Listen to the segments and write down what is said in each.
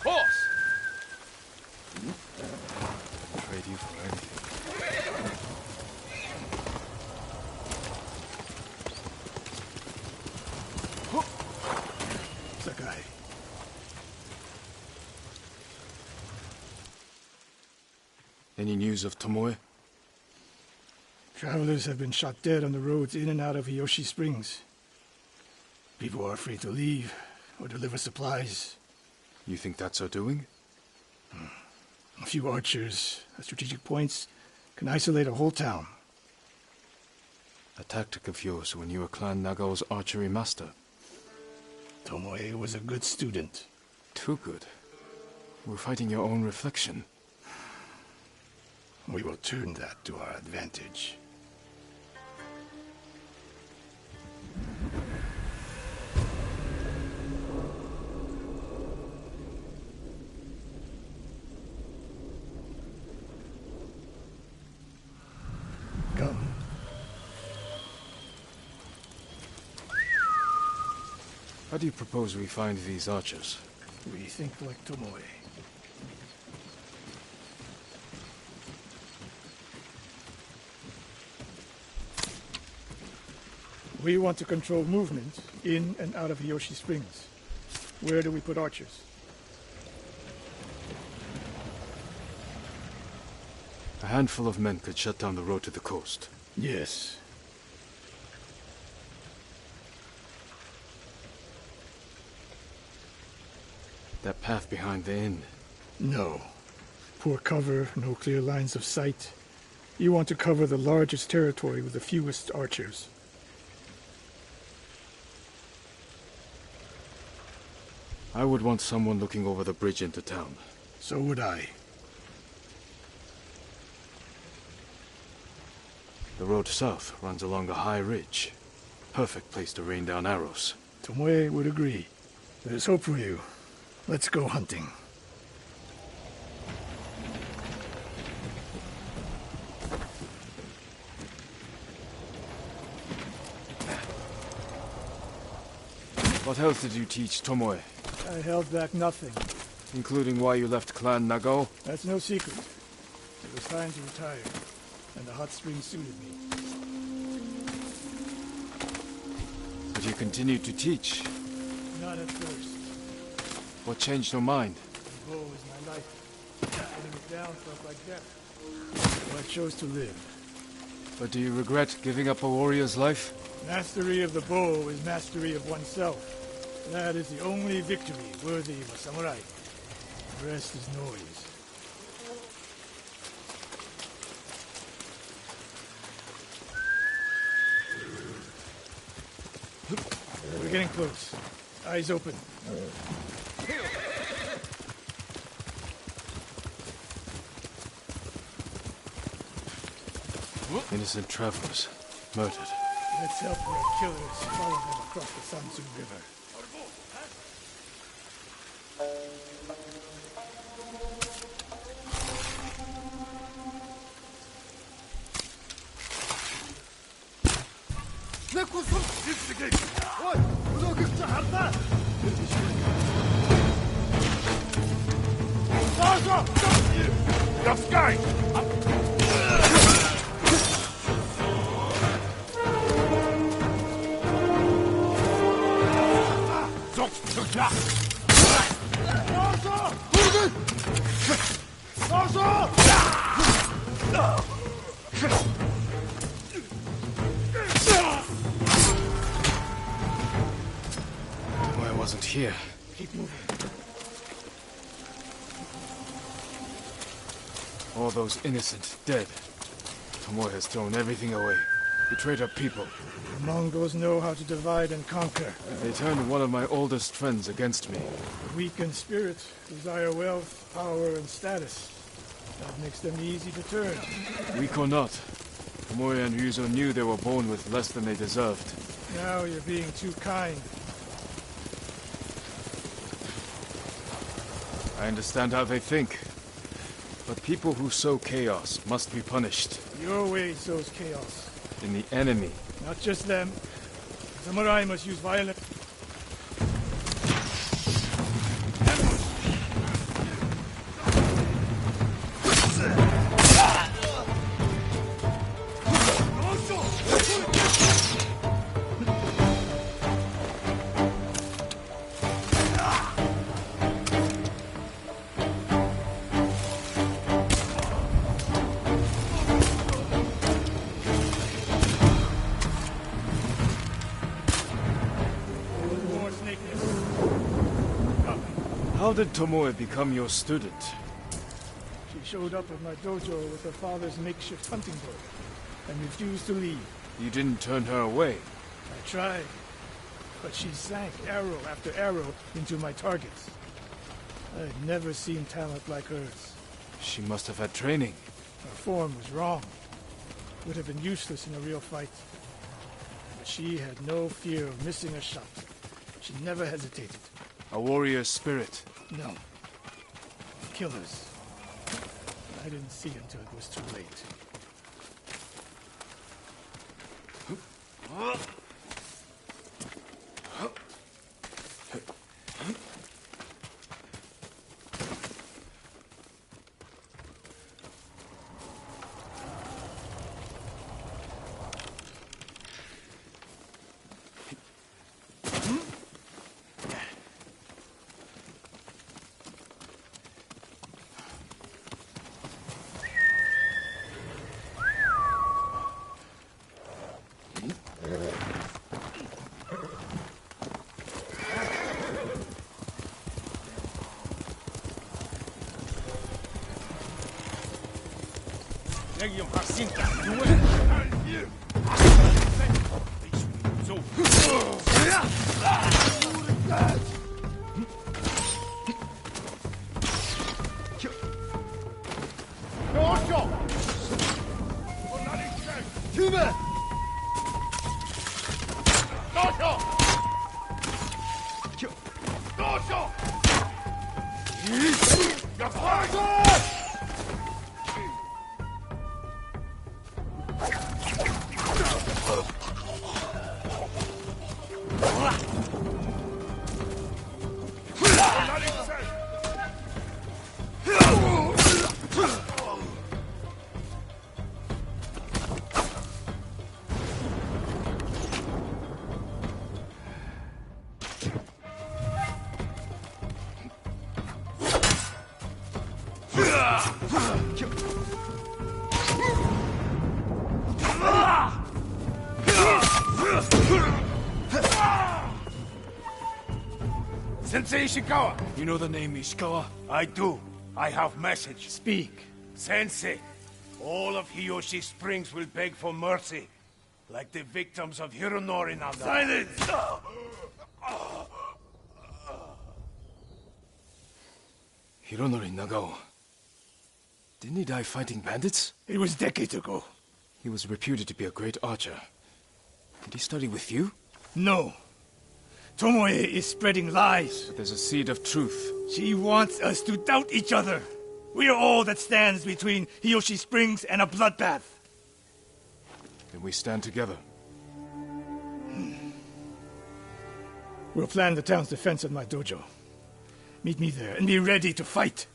Horse! Trade you for anything. Sakai. Any news of Tomoe? Travelers have been shot dead on the roads in and out of Hiyoshi Springs. People are afraid to leave or deliver supplies. You think that's her doing? A few archers at strategic points can isolate a whole town. A tactic of yours when you were Clan Nagao's archery master. Tomoe was a good student. Too good. We're fighting your own reflection. We will turn that to our advantage. Come. How do you propose we find these archers? We think like Tomoe. We want to control movement in and out of Hiyoshi Springs. Where do we put archers? A handful of men could shut down the road to the coast. Yes. That path behind the inn. No. Poor cover, no clear lines of sight. You want to cover the largest territory with the fewest archers. I would want someone looking over the bridge into town. So would I. The road south runs along a high ridge. Perfect place to rain down arrows. Tomoe would agree. There's hope for you. Let's go hunting. What else did you teach Tomoe? I held back nothing. Including why you left Clan Nagao? That's no secret. It was time to retire, and the hot spring suited me. But you continued to teach. Not at first. What changed your mind? The bow is my life. Putting it down felt like death. So I chose to live. But do you regret giving up a warrior's life? Mastery of the bow is mastery of oneself. That is the only victory worthy of a samurai. The rest is noise. We're getting close. Eyes open. Innocent travelers, murdered. Let's help their killers follow them across the Sansu River. I wasn't here. Keep moving. All those innocent dead. Tomoe has thrown everything away. Betrayed our people. The Mongols know how to divide and conquer. They turned one of my oldest friends against me. The weak in spirit desire wealth, power, and status. That makes them easy to turn. Weak or not, Tomoe and Ryuzo knew they were born with less than they deserved. Now you're being too kind. I understand how they think. But people who sow chaos must be punished. Your way sows chaos. In the enemy. Not just them. Samurai must use violence. More snakeness. How did Tomoe become your student? She showed up at my dojo with her father's makeshift hunting bow and refused to leave. You didn't turn her away. I tried, but she sank arrow after arrow into my targets. I'd never seen talent like hers. She must have had training. Her form was wrong. Would have been useless in a real fight. But she had no fear of missing a shot. She never hesitated. A warrior's spirit. No. Killers. I didn't see until it was too late. Sensei Ishikawa! You know the name Ishikawa? I do. I have message. Speak. Sensei, all of Hiyoshi Springs will beg for mercy, like the victims of Hironori Nanda. Silence! Hironori Nagao. Didn't he die fighting bandits? It was decades ago. He was reputed to be a great archer. Did he study with you? No. Tomoe is spreading lies. But there's a seed of truth. She wants us to doubt each other. We are all that stands between Hiyoshi Springs and a bloodbath. Then we stand together. We'll plan the town's defense at my dojo. Meet me there and be ready to fight.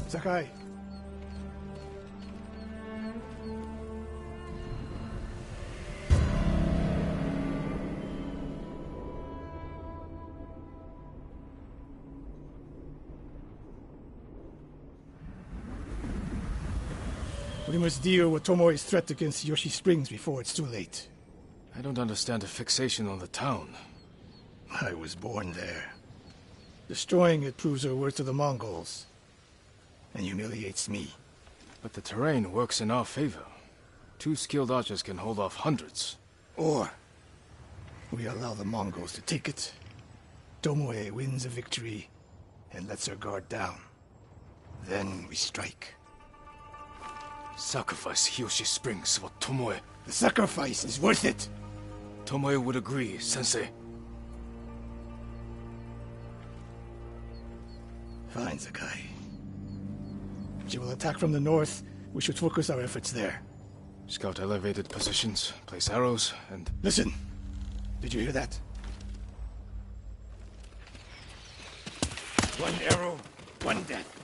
Sakai. We must deal with Tomoe's threat against Yoshi Springs before it's too late. I don't understand a fixation on the town. I was born there. Destroying it proves her worth to the Mongols. And humiliates me. But the terrain works in our favor. 2 skilled archers can hold off hundreds. Or we allow the Mongols to take it. Tomoe wins a victory and lets her guard down. Then we strike. Sacrifice Hiyoshi Springs for Tomoe. The sacrifice is worth it. Tomoe would agree, Sensei. Fine, Sakai. She will attack from the north. We should focus our efforts there. Scout elevated positions, place arrows, and... Listen! Did you hear that? One arrow, one death.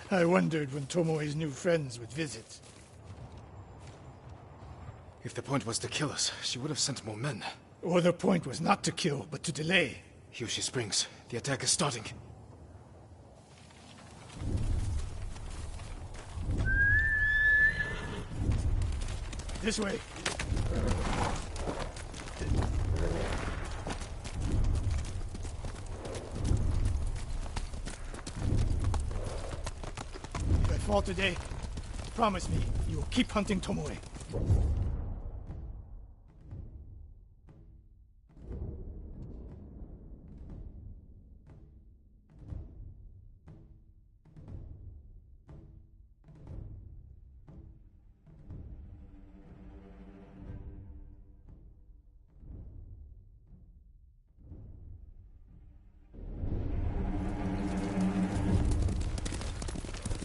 I wondered when Tomoe's new friends would visit. If the point was to kill us, she would have sent more men. Or the point was not to kill, but to delay. Hiyoshi Springs. The attack is starting. This way. If I fall today, promise me you will keep hunting Tomoe.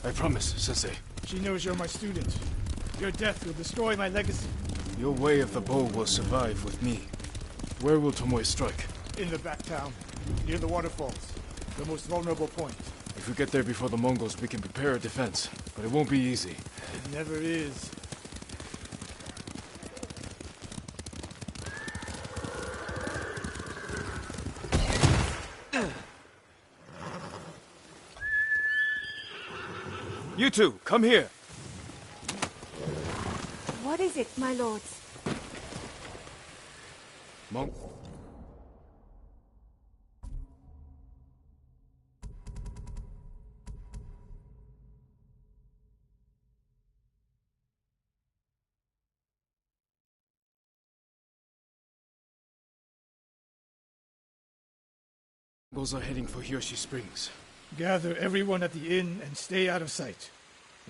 I promise, Sensei. She knows you're my student. Your death will destroy my legacy. Your way of the bow will survive with me. Where will Tomoe strike? In the back town, near the waterfalls. The most vulnerable point. If we get there before the Mongols, we can prepare a defense. But it won't be easy. It never is. You two, come here. What is it, my lords? Monk. Mongols are heading for Hiyoshi Springs. Gather everyone at the inn and stay out of sight.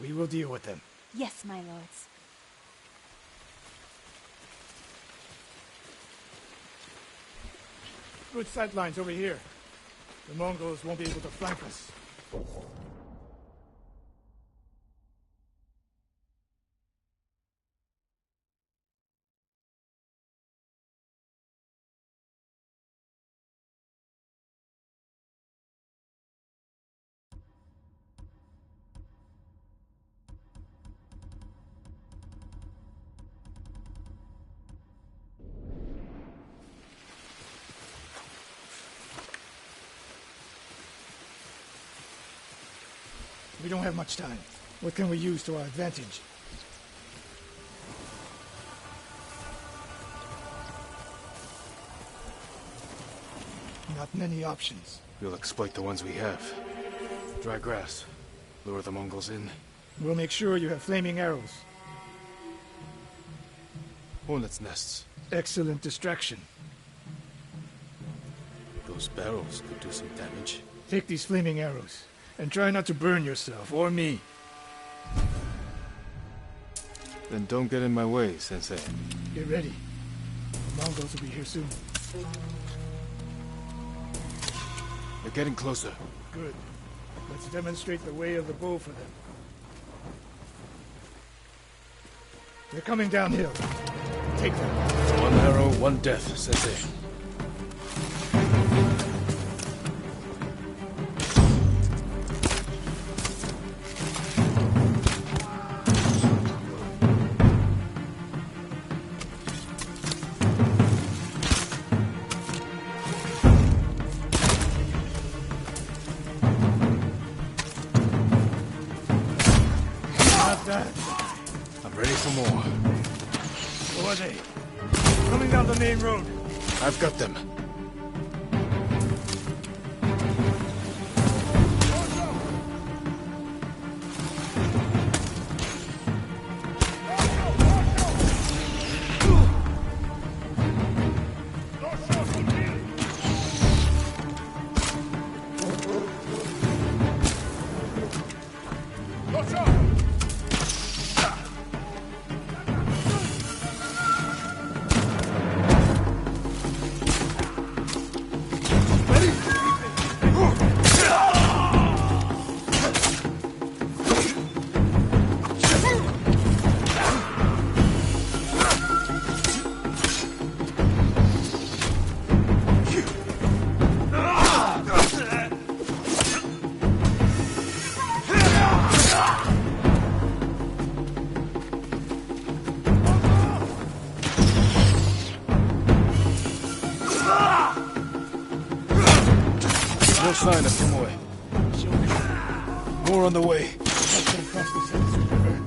We will deal with them. Yes, my lords. Good sight lines over here. The Mongols won't be able to flank us. We don't have much time. What can we use to our advantage? Not many options. We'll exploit the ones we have. Dry grass. Lure the Mongols in. We'll make sure you have flaming arrows. Hornets' nests. Excellent distraction. Those barrels could do some damage. Take these flaming arrows, and try not to burn yourself or me. Then don't get in my way, Sensei. Get ready. The Mongols will be here soon. They're getting closer. Good. Let's demonstrate the way of the bow for them. They're coming downhill. Take them. One arrow, one death, Sensei. I'm ready for more. Who are they? Coming down the main road. I've got them. No sign of Tomoe. More on the way. Help them cross the Sensu River.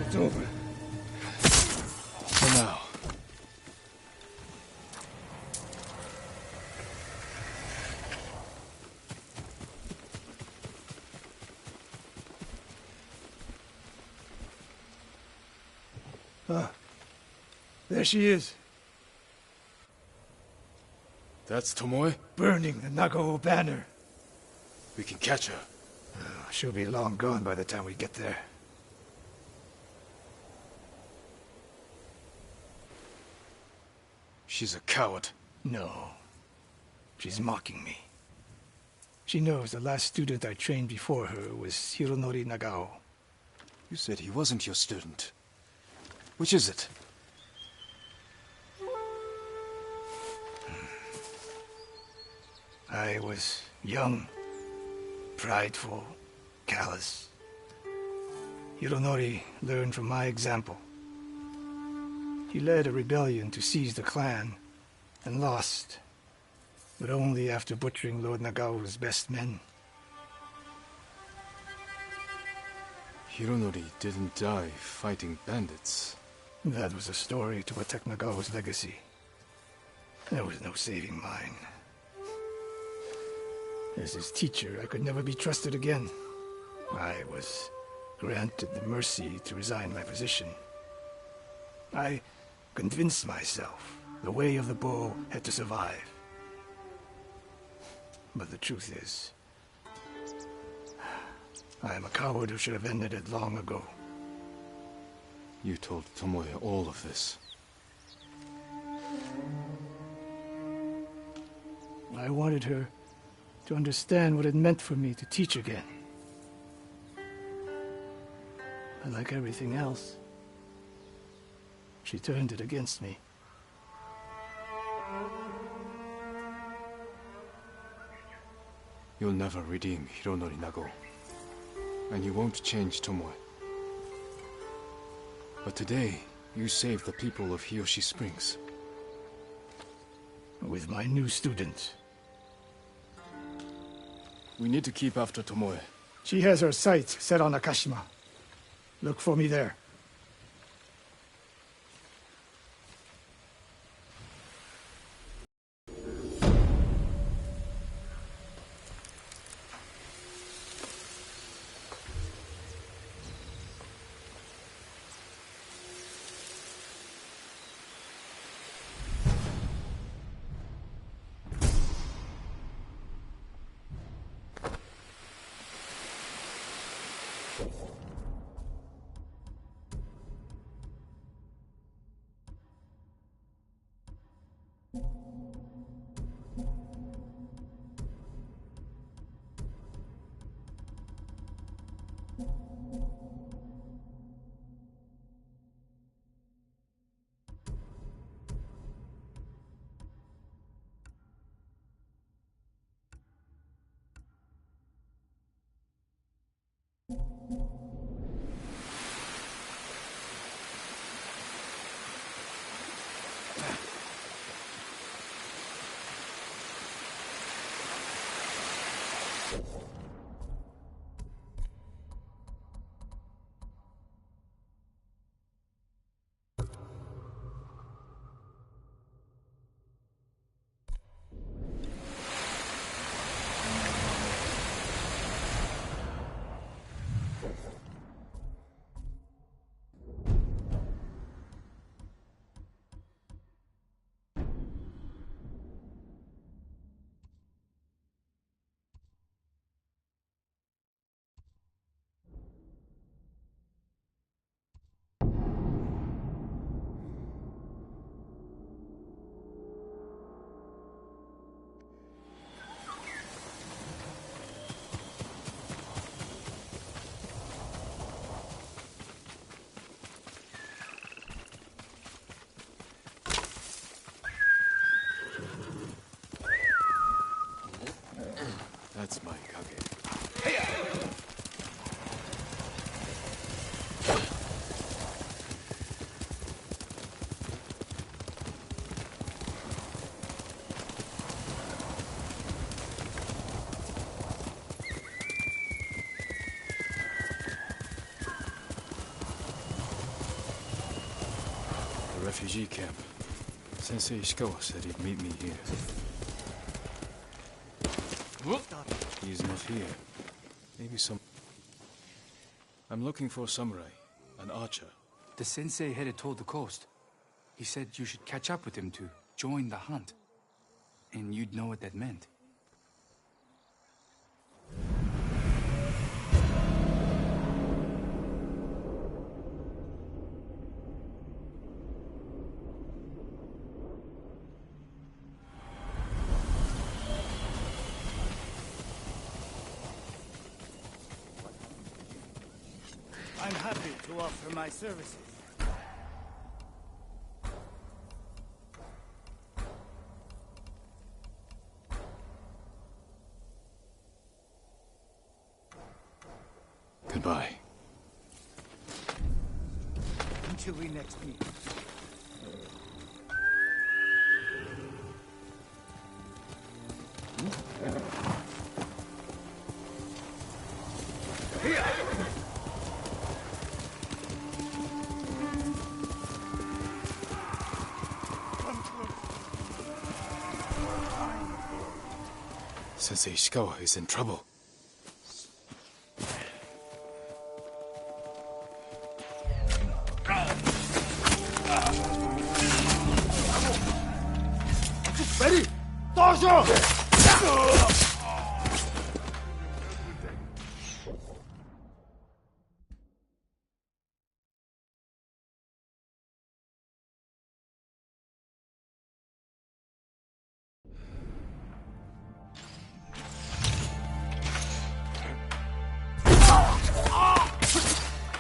It's over. For now. There she is, That's Tomoe? burning the Nagao banner. We can catch her. She'll be long gone by the time we get there. She's a coward. No. She's mocking me. She knows the last student I trained before her was Hironori Nagao. You said he wasn't your student. Which is it? I was young, prideful, callous. Hironori learned from my example. He led a rebellion to seize the clan, and lost, but only after butchering Lord Nagao's best men. Hironori didn't die fighting bandits. That was a story to protect Nagao's legacy. There was no saving mine. As his teacher, I could never be trusted again. I was granted the mercy to resign my position. I convinced myself the way of the bow had to survive. But the truth is, I am a coward who should have ended it long ago. You told Tomoe all of this. I wanted her to understand what it meant for me to teach again. But like everything else, she turned it against me. You'll never redeem Hironori Nagao. And you won't change Tomoe. But today, you saved the people of Hiyoshi Springs. With my new student. We need to keep after Tomoe. She has her sights set on Akashima. Look for me there. That's my kage. The refugee camp. Sensei Ishikawa said he'd meet me here. He's not here. Maybe some... I'm looking for a samurai, an archer. The sensei headed toward the coast. He said you should catch up with him to join the hunt. And you'd know what that meant. I'm happy to offer my services. Goodbye. Until we next meet. Sensei Ishikawa is in trouble. Ready? Dojo!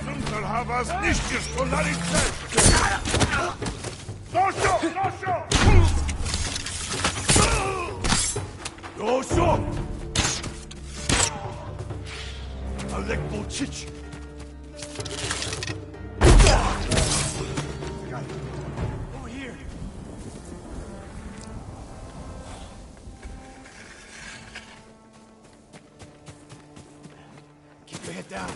Nunca havas nichts von der Dojo! Dojo! Dojo! Alek Bolchich! Over here. Keep your head down.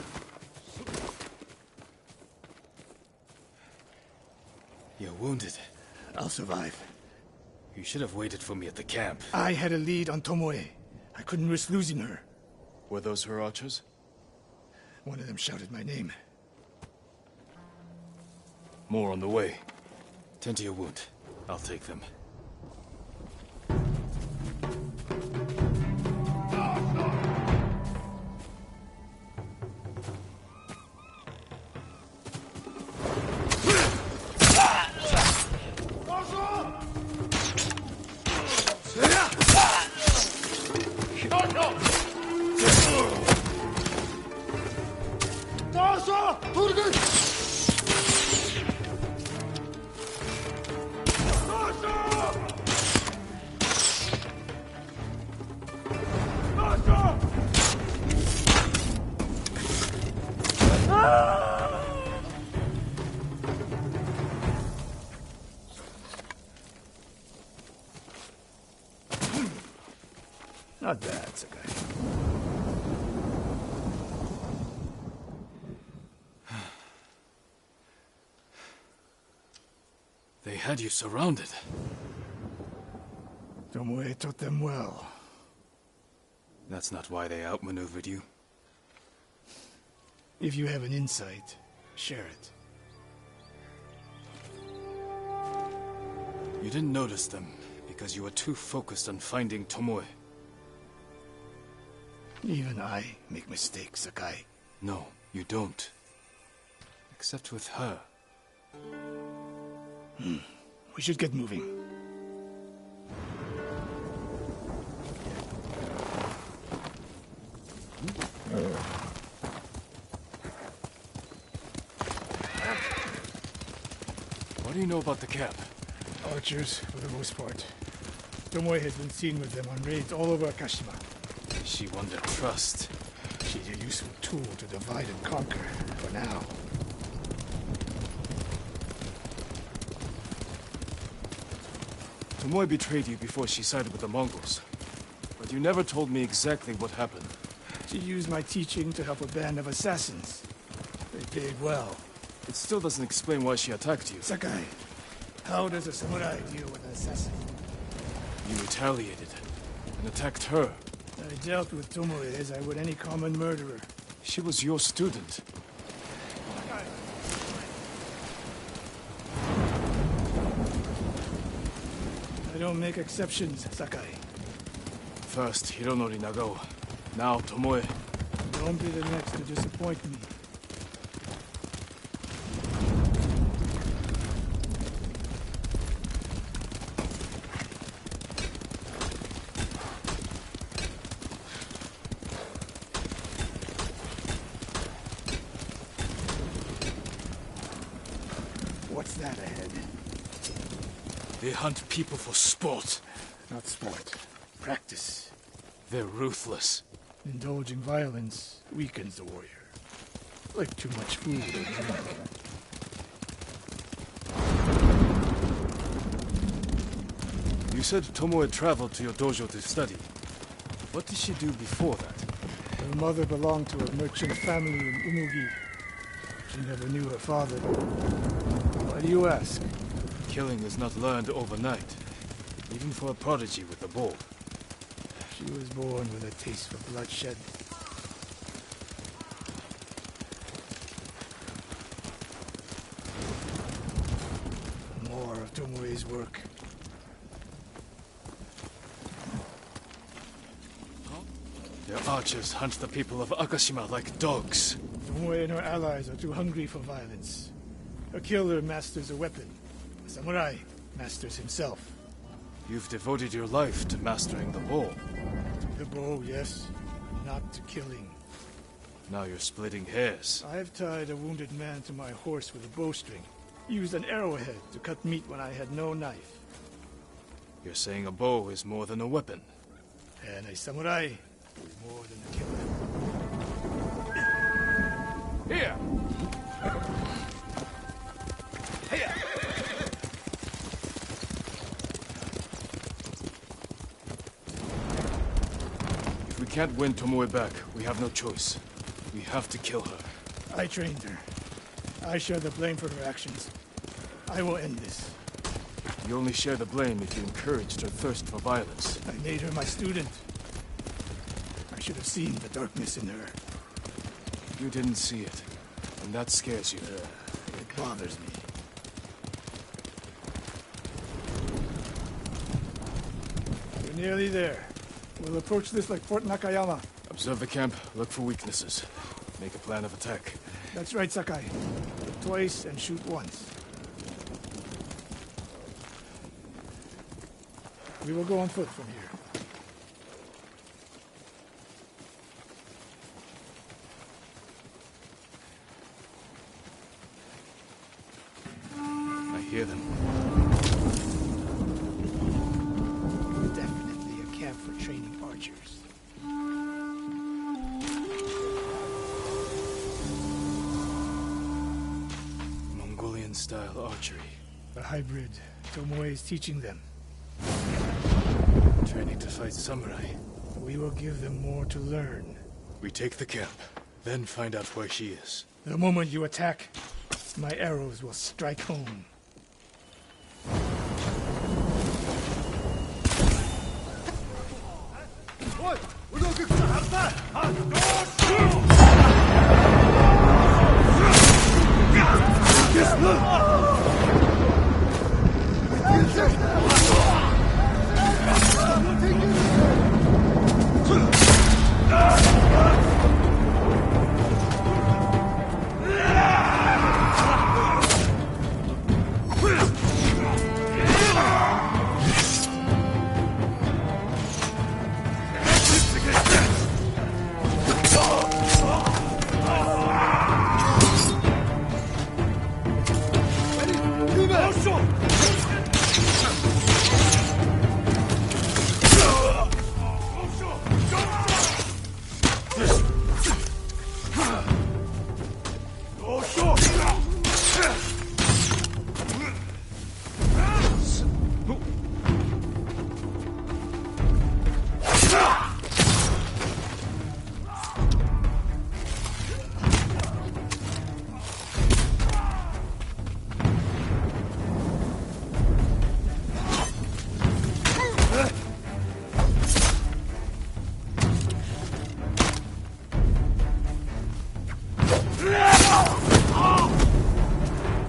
You're wounded. I'll survive. You should have waited for me at the camp. I had a lead on Tomoe. I couldn't risk losing her. Were those her archers? One of them shouted my name. More on the way. Tend to your wound. I'll take them. Not bad, Sakai. They had you surrounded. Tomoe taught them well. That's not why they outmaneuvered you. If you have an insight, share it. You didn't notice them because you were too focused on finding Tomoe. Even I make mistakes, Sakai. No, you don't. Except with her. We should get moving. What do you know about the camp? Archers, for the most part. Tomoe has been seen with them on raids all over Akashima. She won their trust. She's a useful tool to divide and conquer, for now. Tomoe betrayed you before she sided with the Mongols. But you never told me exactly what happened. She used my teaching to help a band of assassins. They paid well. It still doesn't explain why she attacked you. Sakai, how does a samurai deal with an assassin? You retaliated and attacked her. I dealt with Tomoe as I would any common murderer. She was your student. I don't make exceptions, Sakai. First Hironori Nagao, now Tomoe. Don't be the next to disappoint me. They hunt people for sport. Not sport. Practice. They're ruthless. Indulging violence weakens the warrior. Like too much food or drink. You said Tomoe traveled to your dojo to study. What did she do before that? Her mother belonged to a merchant family in Umugi. She never knew her father. Why do you ask? Killing is not learned overnight, even for a prodigy with a bow. She was born with a taste for bloodshed. More of Tomoe's work. Their archers hunt the people of Akashima like dogs. Tomoe and her allies are too hungry for violence. A killer masters a weapon. A samurai masters himself. You've devoted your life to mastering the bow. To the bow, yes. Not to killing. Now you're splitting hairs. I've tied a wounded man to my horse with a bowstring. Used an arrowhead to cut meat when I had no knife. You're saying a bow is more than a weapon. And a samurai is more than a killer. Here! If we can't win Tomoe back, we have no choice. We have to kill her. I trained her. I share the blame for her actions. I will end this. You only share the blame if you encouraged her thirst for violence. I made her my student. I should have seen the darkness in her. You didn't see it, and that scares you. It bothers me. We're nearly there. We'll approach this like Fort Nakayama. Observe the camp, look for weaknesses. Make a plan of attack. That's right, Sakai. Look twice and shoot once. We will go on foot from here. I hear them. Definitely a camp for training archers. Mongolian-style archery. A hybrid. Tomoe is teaching them. Training to fight samurai. We will give them more to learn. We take the camp, then find out where she is. The moment you attack, my arrows will strike home.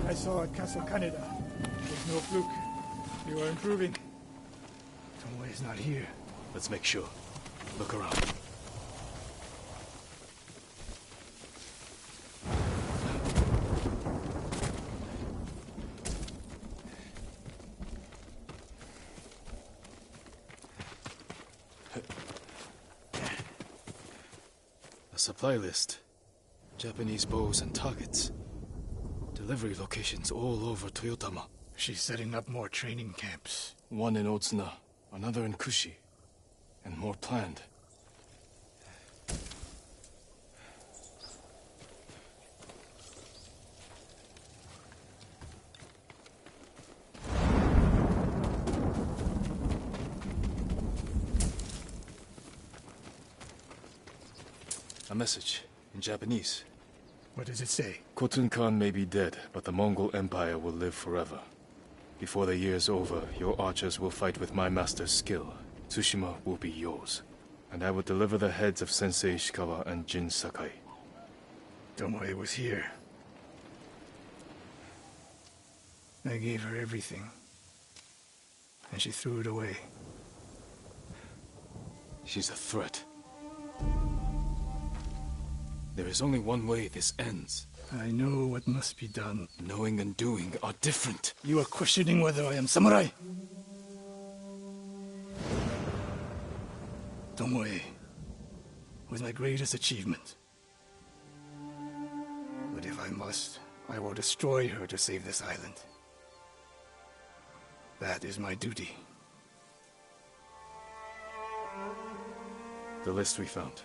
I saw at Castle Kaneda. There's no fluke. You are improving. Tomoe is not here. Let's make sure. Look around. A supply list. Japanese bows and targets. Delivery locations all over Toyotama. She's setting up more training camps. One in Otsuna, another in Kushi, and more planned. A message in Japanese. What does it say? Khotun Khan may be dead, but the Mongol Empire will live forever. Before the year's over, your archers will fight with my master's skill. Tsushima will be yours. And I will deliver the heads of Sensei Ishikawa and Jin Sakai. Tomoe was here. I gave her everything. And she threw it away. She's a threat. There is only one way this ends. I know what must be done. Knowing and doing are different. You are questioning whether I am samurai? Tomoe was my greatest achievement. But if I must, I will destroy her to save this island. That is my duty. The list we found.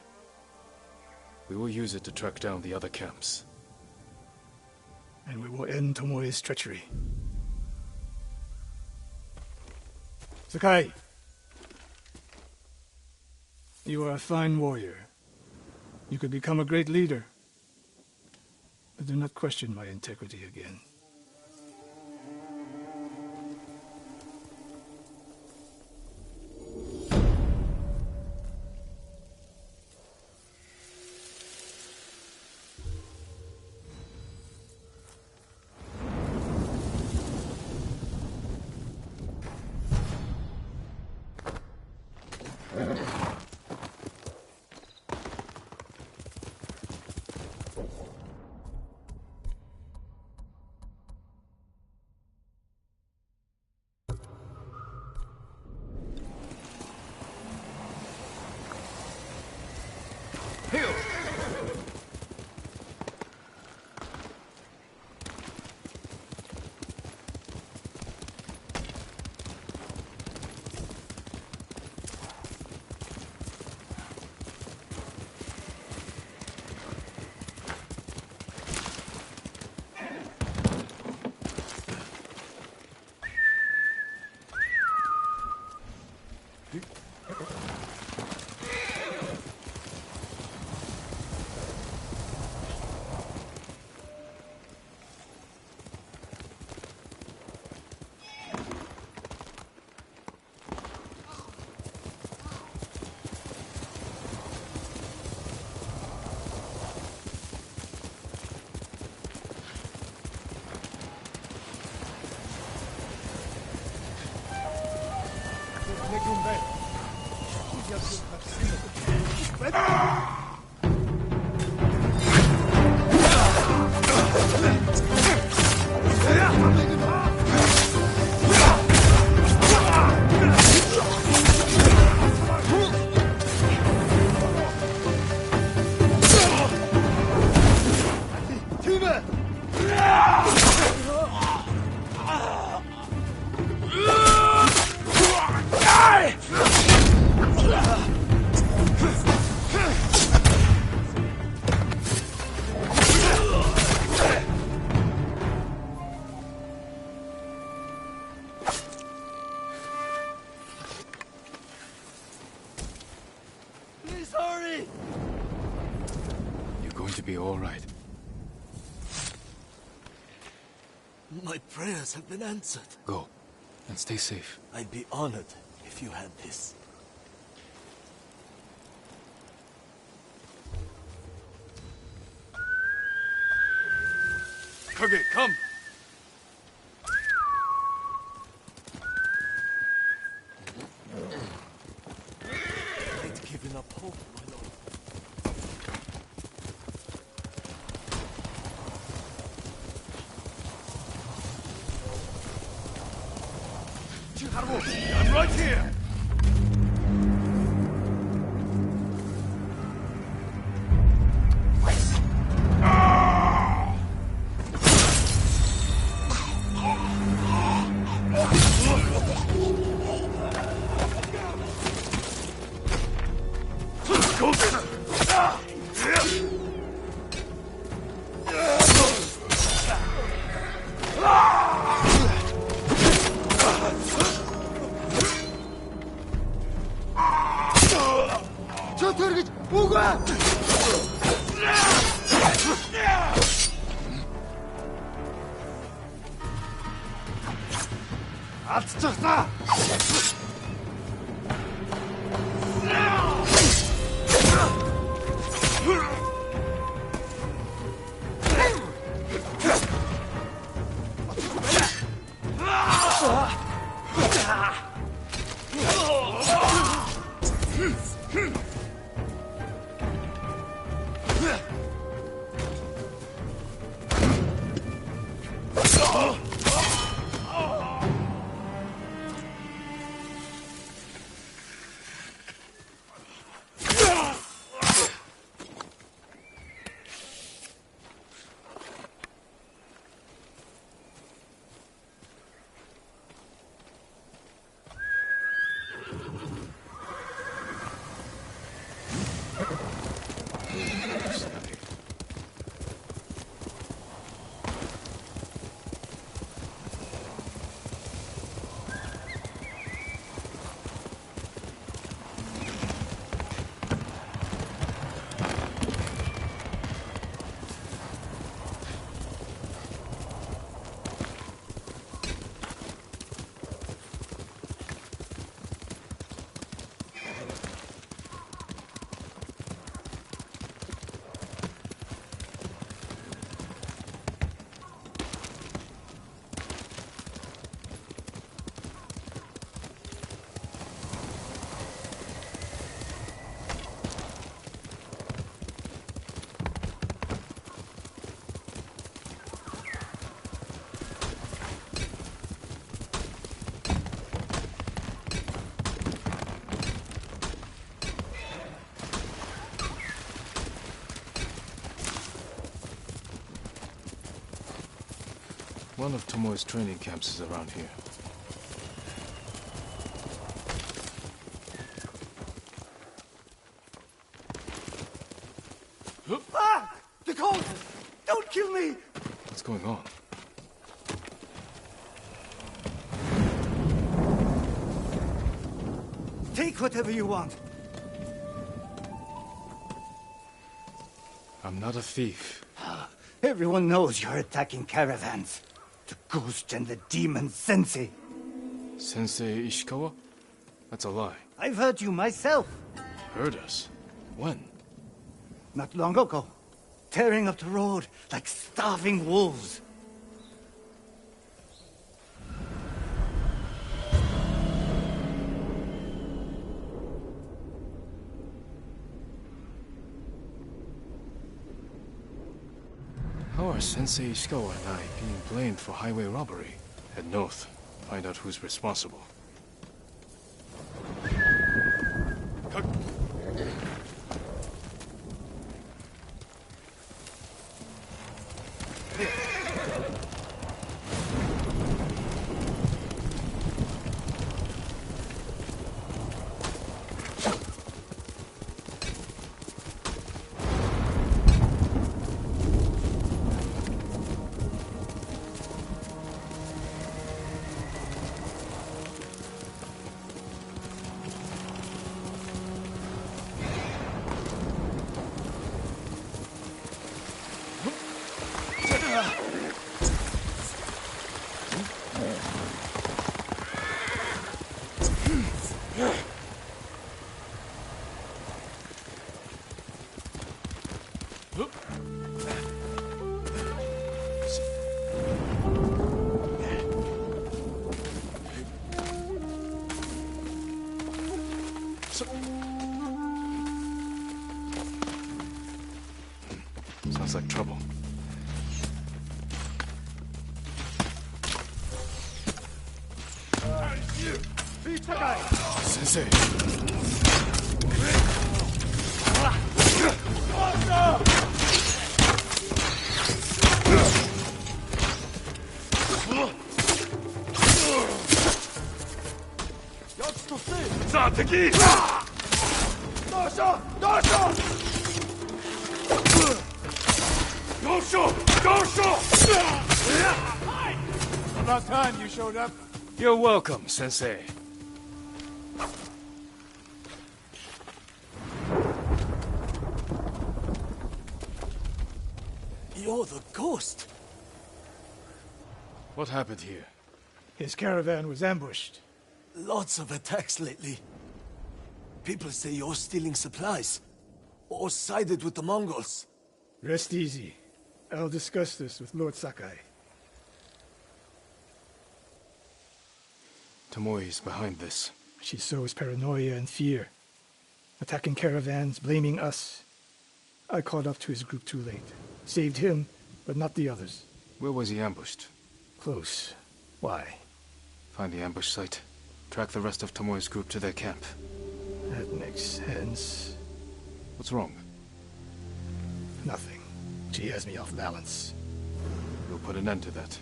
We will use it to track down the other camps. And we will end Tomoe's treachery. Sakai! You are a fine warrior. You could become a great leader. But do not question my integrity again. Be all right. My prayers have been answered. Go, and stay safe. I'd be honored if you had this. Kage, come! I'd given up hope, my lord. I'm right here! Чот өргөж үгүй. Алдчихсан. One of Tomoe's training camps is around here. Ah! The cold! Don't kill me! What's going on? Take whatever you want. I'm not a thief. Everyone knows you're attacking caravans. The ghost and the demon Sensei. Sensei Ishikawa? That's a lie. I've heard you myself. Heard us? When? Not long ago. Tearing up the road like starving wolves. How are Sensei Ishikawa and I being blamed for highway robbery? Head north. Find out who's responsible. Sounds like trouble. Sensei! About time you showed up. You're welcome, Sensei. You're the ghost. What happened here? His caravan was ambushed. Lots of attacks lately. People say you're stealing supplies. Or sided with the Mongols. Rest easy. I'll discuss this with Lord Sakai. Tomoe is behind this. She sows paranoia and fear. Attacking caravans, blaming us. I caught up to his group too late. Saved him, but not the others. Where was he ambushed? Close. Why? Find the ambush site. Track the rest of Tomoe's group to their camp. That makes sense. What's wrong? Nothing. She has me off balance. We'll put an end to that.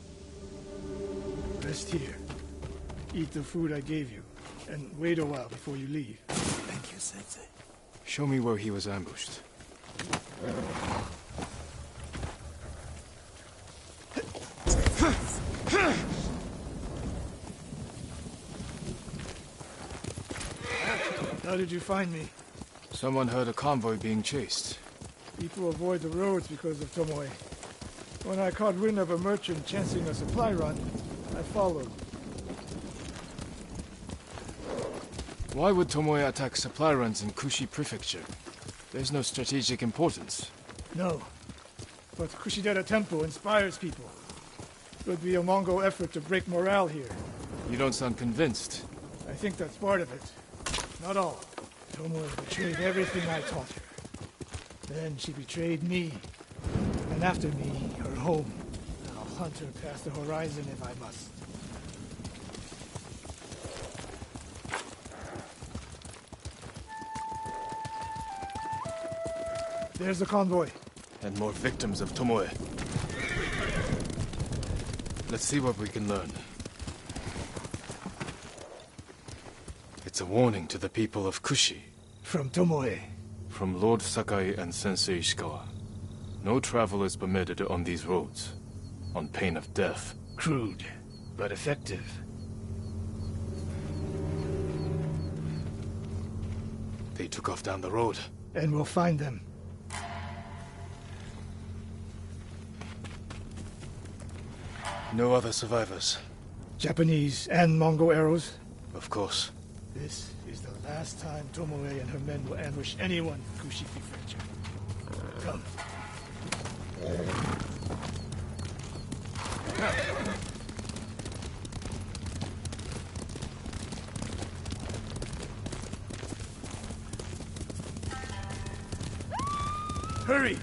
Rest here. Eat the food I gave you. And wait a while before you leave. Thank you, Sensei. Show me where he was ambushed. How did you find me? Someone heard a convoy being chased. People avoid the roads because of Tomoe. When I caught wind of a merchant chancing a supply run, I followed. Why would Tomoe attack supply runs in Kushi Prefecture? There's no strategic importance. No. But Kushidera Temple inspires people. It would be a Mongol effort to break morale here. You don't sound convinced. I think that's part of it. Not all. Tomoe betrayed everything I taught her. Then she betrayed me. And after me, her home. I'll hunt her past the horizon if I must. There's the convoy. And more victims of Tomoe. Let's see what we can learn. It's a warning to the people of Kushi. From Tomoe. From Lord Sakai and Sensei Ishikawa. No travel is permitted on these roads, on pain of death. Crude, but effective. They took off down the road. And we'll find them. No other survivors. Japanese and Mongol arrows. Of course. This is the last time Tomoe and her men will ambush anyone in Kushi Prefecture. Come. Hurry!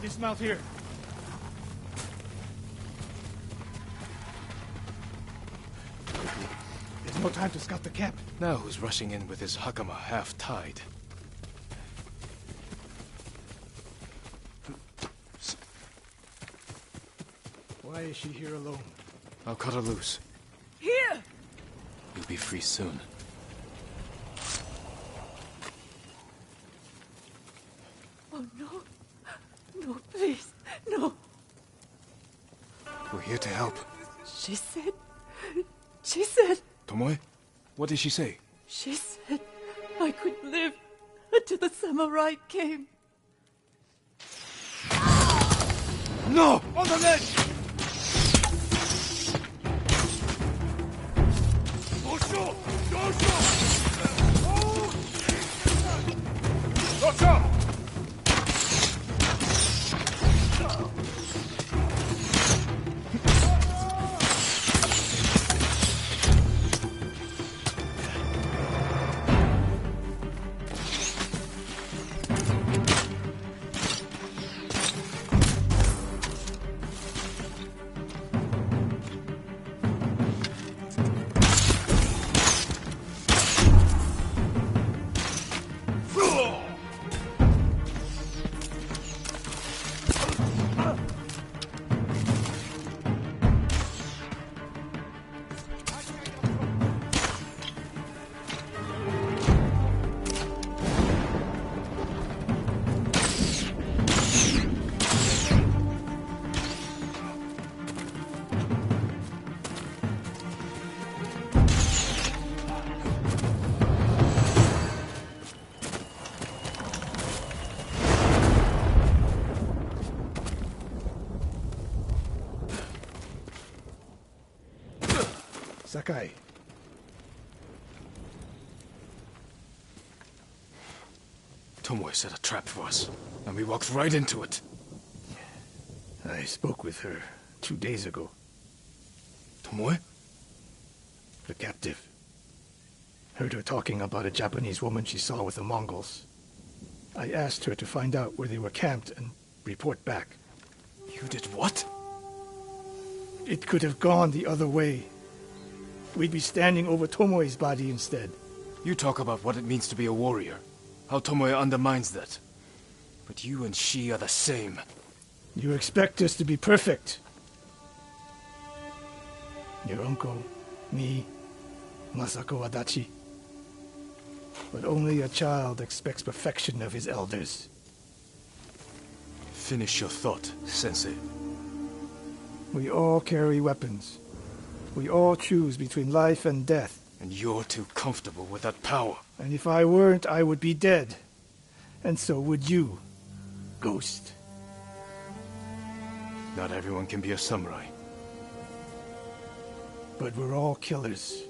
Dismount here. There's no time to scout the camp. Now who's rushing in with his hakama half-tied? Why is she here alone? I'll cut her loose. Here! You'll be free soon. Oh, no. No, please. No. We're here to help. She said... Tomoe? What did she say? She said I could live until the samurai came. No! On the ledge! Sakai. Tomoe set a trap for us, and we walked right into it. I spoke with her 2 days ago. Tomoe? The captive. Heard her talking about a Japanese woman she saw with the Mongols. I asked her to find out where they were camped and report back. You did what? It could have gone the other way. We'd be standing over Tomoe's body instead. You talk about what it means to be a warrior, how Tomoe undermines that. But you and she are the same. You expect us to be perfect. Your uncle, me, Masako Adachi. But only a child expects perfection of his elders. Finish your thought, Sensei. We all carry weapons. We all choose between life and death. And you're too comfortable with that power. And if I weren't, I would be dead. And so would you, Ghost. Not everyone can be a samurai. But we're all killers.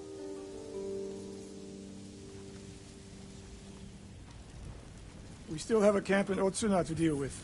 We still have a camp in Otsuna to deal with.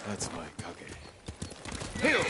That's my kage. Hail!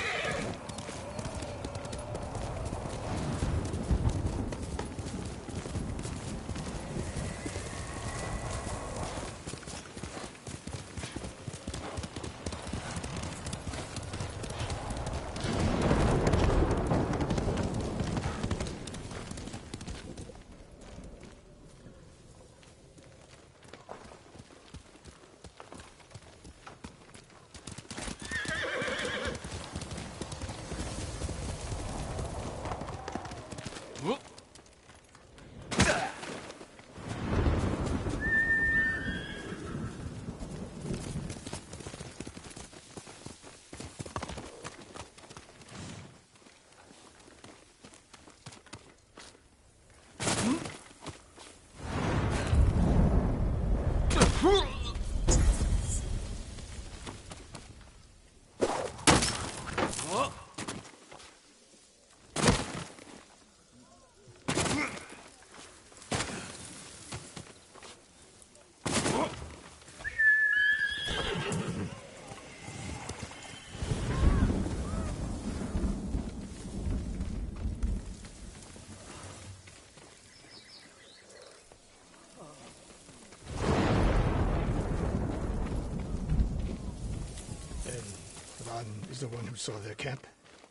Ran is the one who saw their camp?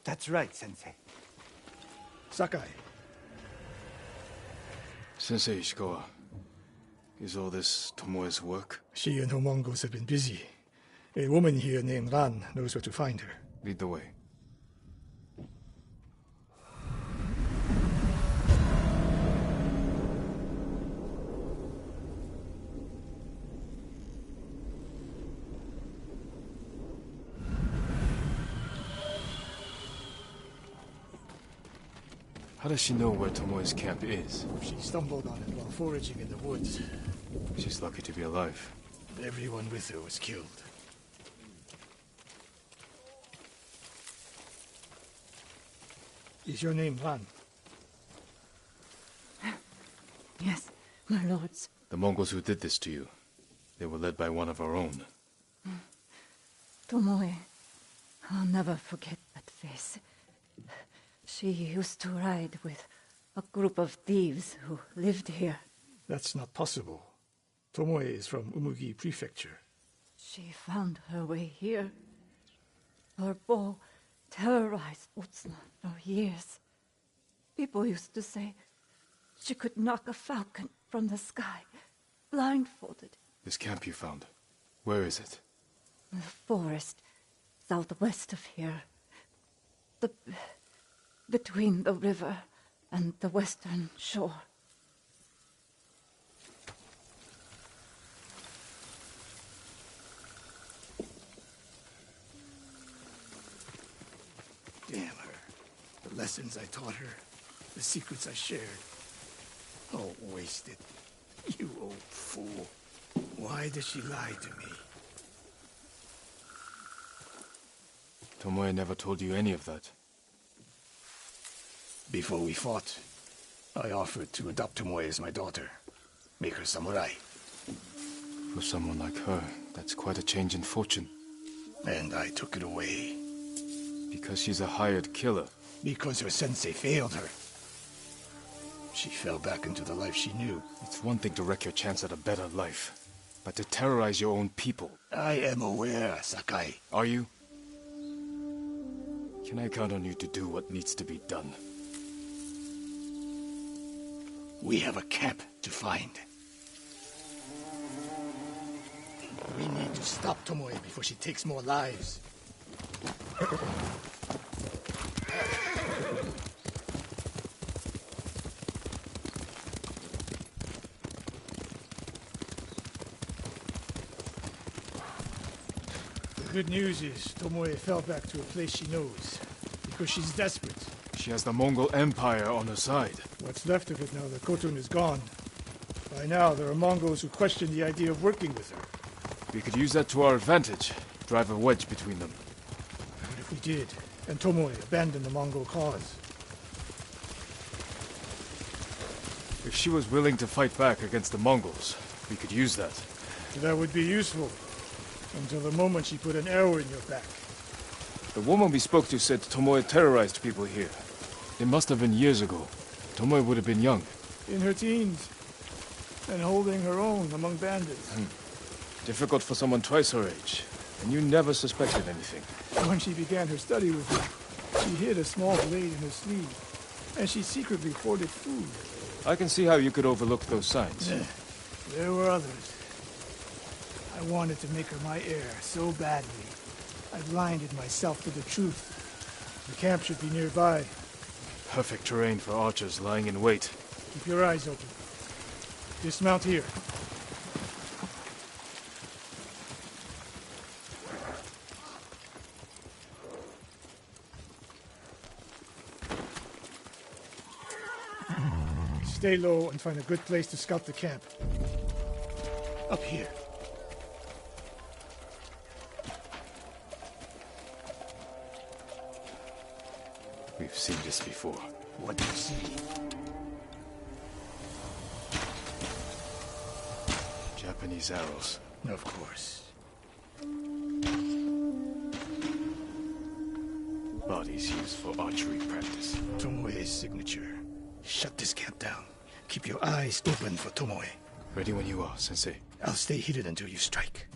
That's right, Sensei. Sakai. Sensei Ishikawa, is all this Tomoe's work? She and her Mongols have been busy. A woman here named Ran knows where to find her. Lead the way. How does she know where Tomoe's camp is? She stumbled on it while foraging in the woods. She's lucky to be alive. Everyone with her was killed. Is your name Ran? Yes, my lords. The Mongols who did this to you, they were led by one of our own. Tomoe. I'll never forget that face. She used to ride with a group of thieves who lived here. That's not possible. Tomoe is from Umugi Prefecture. She found her way here. Her bow terrorized Utsuna for years. People used to say she could knock a falcon from the sky, blindfolded. This camp you found, where is it? The forest southwest of here. Between the river and the western shore. Damn her. The lessons I taught her, the secrets I shared. All wasted. You old fool. Why does she lie to me? Tomoe never told you any of that. Before we fought, I offered to adopt Tomoe as my daughter. Make her samurai. For someone like her, that's quite a change in fortune. And I took it away. Because she's a hired killer. Because her sensei failed her. She fell back into the life she knew. It's one thing to wreck your chance at a better life, but to terrorize your own people. I am aware, Sakai. Are you? Can I count on you to do what needs to be done? We have a camp to find. We need to stop Tomoe before she takes more lives. The good news is Tomoe fell back to a place she knows, because she's desperate. She has the Mongol Empire on her side. What's left of it now that Khotun is gone. By now, there are Mongols who question the idea of working with her. We could use that to our advantage. Drive a wedge between them. What if we did, and Tomoe abandoned the Mongol cause? If she was willing to fight back against the Mongols, we could use that. That would be useful, until the moment she put an arrow in your back. The woman we spoke to said Tomoe terrorized people here. It must have been years ago. Tomoe would have been young. In her teens, and holding her own among bandits. Difficult for someone twice her age. And you never suspected anything. When she began her study with me, she hid a small blade in her sleeve, and she secretly hoarded food. I can see how you could overlook those signs. There were others. I wanted to make her my heir so badly. I blinded myself to the truth. The camp should be nearby. Perfect terrain for archers lying in wait. Keep your eyes open. Dismount here. Stay low and find a good place to scout the camp. Up here. We've seen this before. What do you see? Japanese arrows. Of course. Bodies used for archery practice. Tomoe's signature. Shut this camp down. Keep your eyes open for Tomoe. Ready when you are, Sensei. I'll stay hidden until you strike.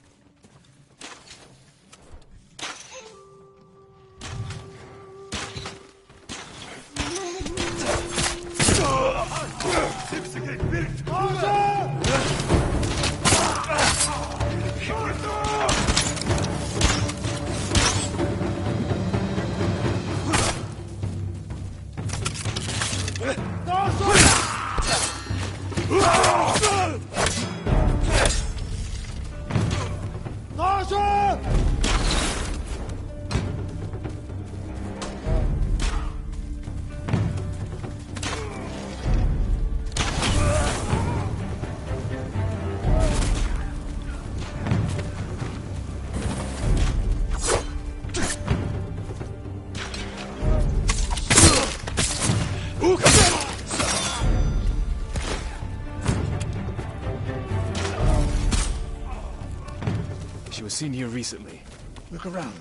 She was seen here recently. Look around.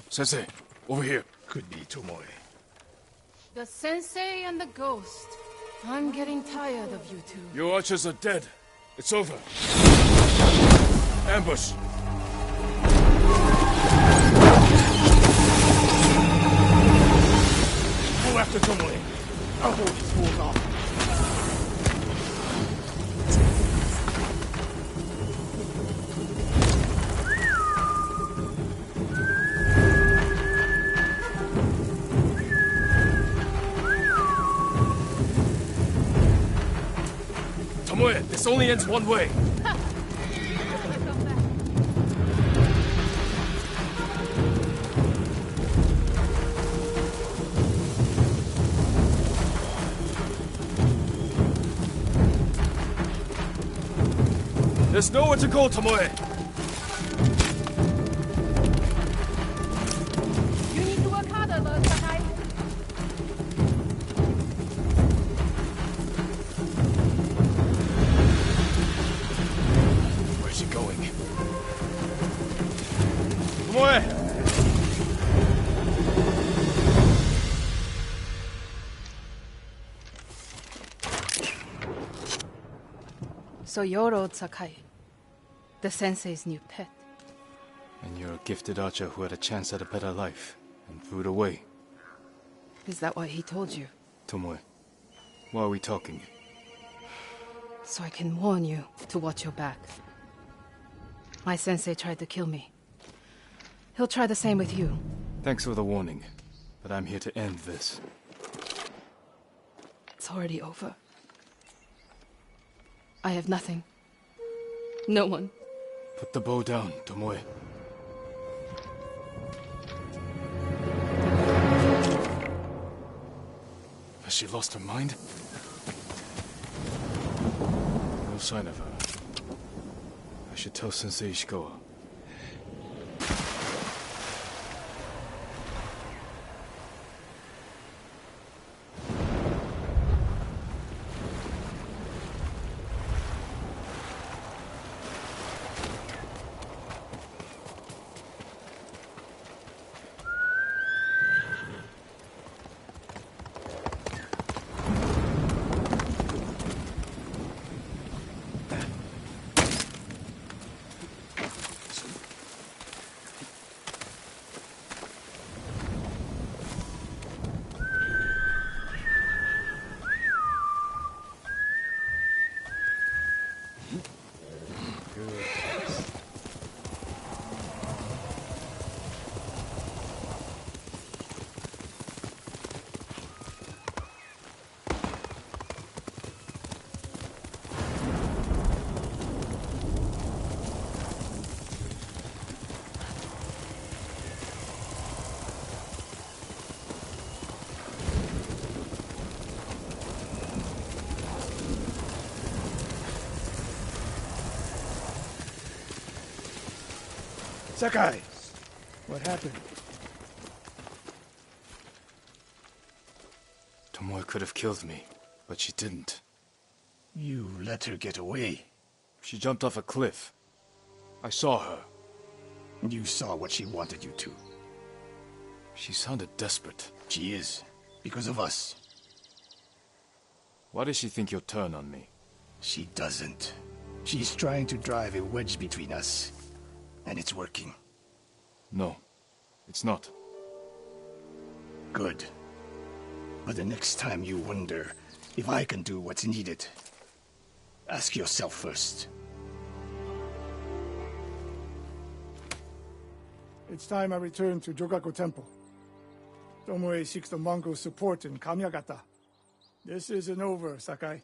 Sensei, over here. Could be Tomoe. The sensei and the ghost. I'm getting tired of you two. Your archers are dead. It's over. Ambush! Go after Tomoe. I'll hold these fools off. Tomoe, this only ends one way. There's nowhere to go, Tomoe! You need to work harder, Lord Sakai. Where's she going? Tomoe! So you're Lord Sakai, the sensei's new pet. And you're a gifted archer who had a chance at a better life, and threw it away. Is that what he told you? Tomoe, why are we talking? So I can warn you to watch your back. My sensei tried to kill me. He'll try the same with you. Thanks for the warning, but I'm here to end this. It's already over. I have nothing. No one. Put the bow down, Tomoe. Has she lost her mind? No sign of her. I should tell Sensei Ishikawa. Sakai! What happened? Tomoe could have killed me, but she didn't. You let her get away. She jumped off a cliff. I saw her. You saw what she wanted you to. She sounded desperate. She is. Because of us. Why does she think you'll turn on me? She doesn't. She's trying to drive a wedge between us. And it's working. No, it's not. Good. But the next time you wonder if I can do what's needed, ask yourself first. It's time I return to Jogaku Temple. Tomoe seeks the Mongol support in Kamyagata. This isn't over, Sakai.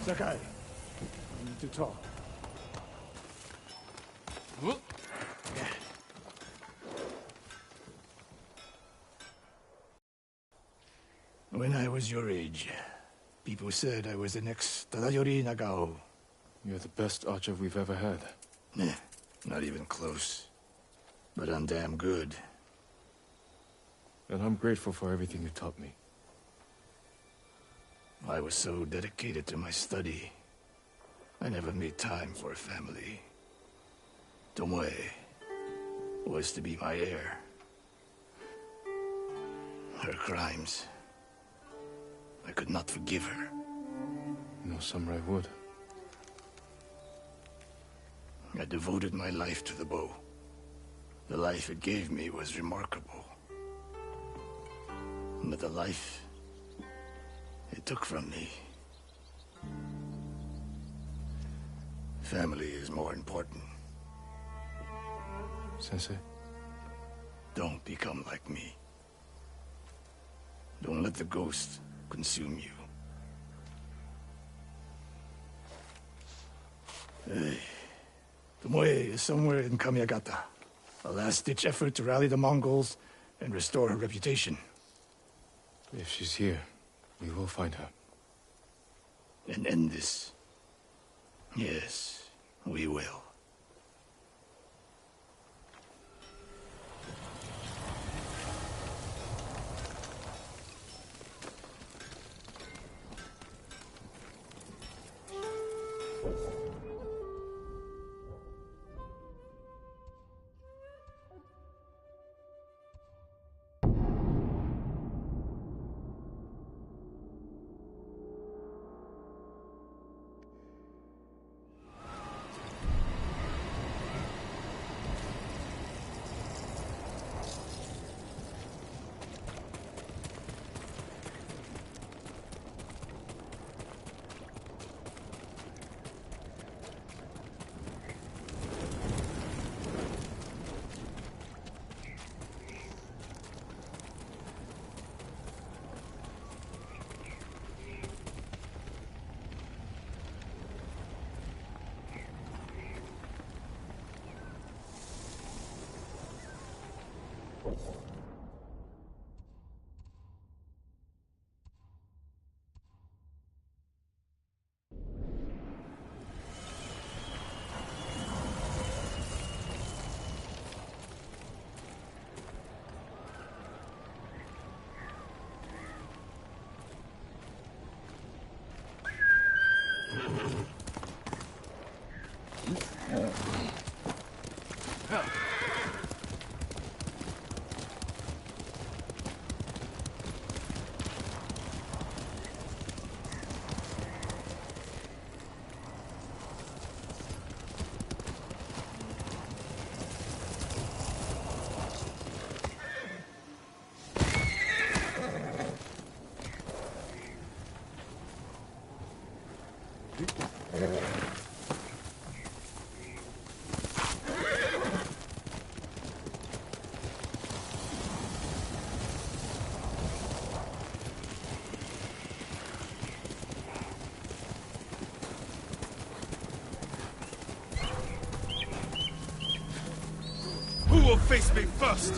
Sakai, we need to talk. When I was your age, people said I was the next Tadayori Nagao. You're the best archer we've ever had. Nah, not even close. But I'm damn good. And I'm grateful for everything you taught me. I was so dedicated to my study, I never made time for a family. Tomoe was to be my heir. Her crimes, I could not forgive her. No samurai would. I devoted my life to the bow. The life it gave me was remarkable. But the life it took from me. Family is more important. Sensei? Don't become like me. Don't let the ghost consume you. Hey. Tomoe is somewhere in Kamyagata. A last-ditch effort to rally the Mongols and restore her reputation. If she's here, we will find her. And end this. Yes, we will. Who will face me first?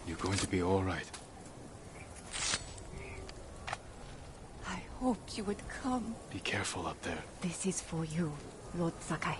You're going to be all right. I hoped you would come. Be careful up there. This is for you, Lord Sakai.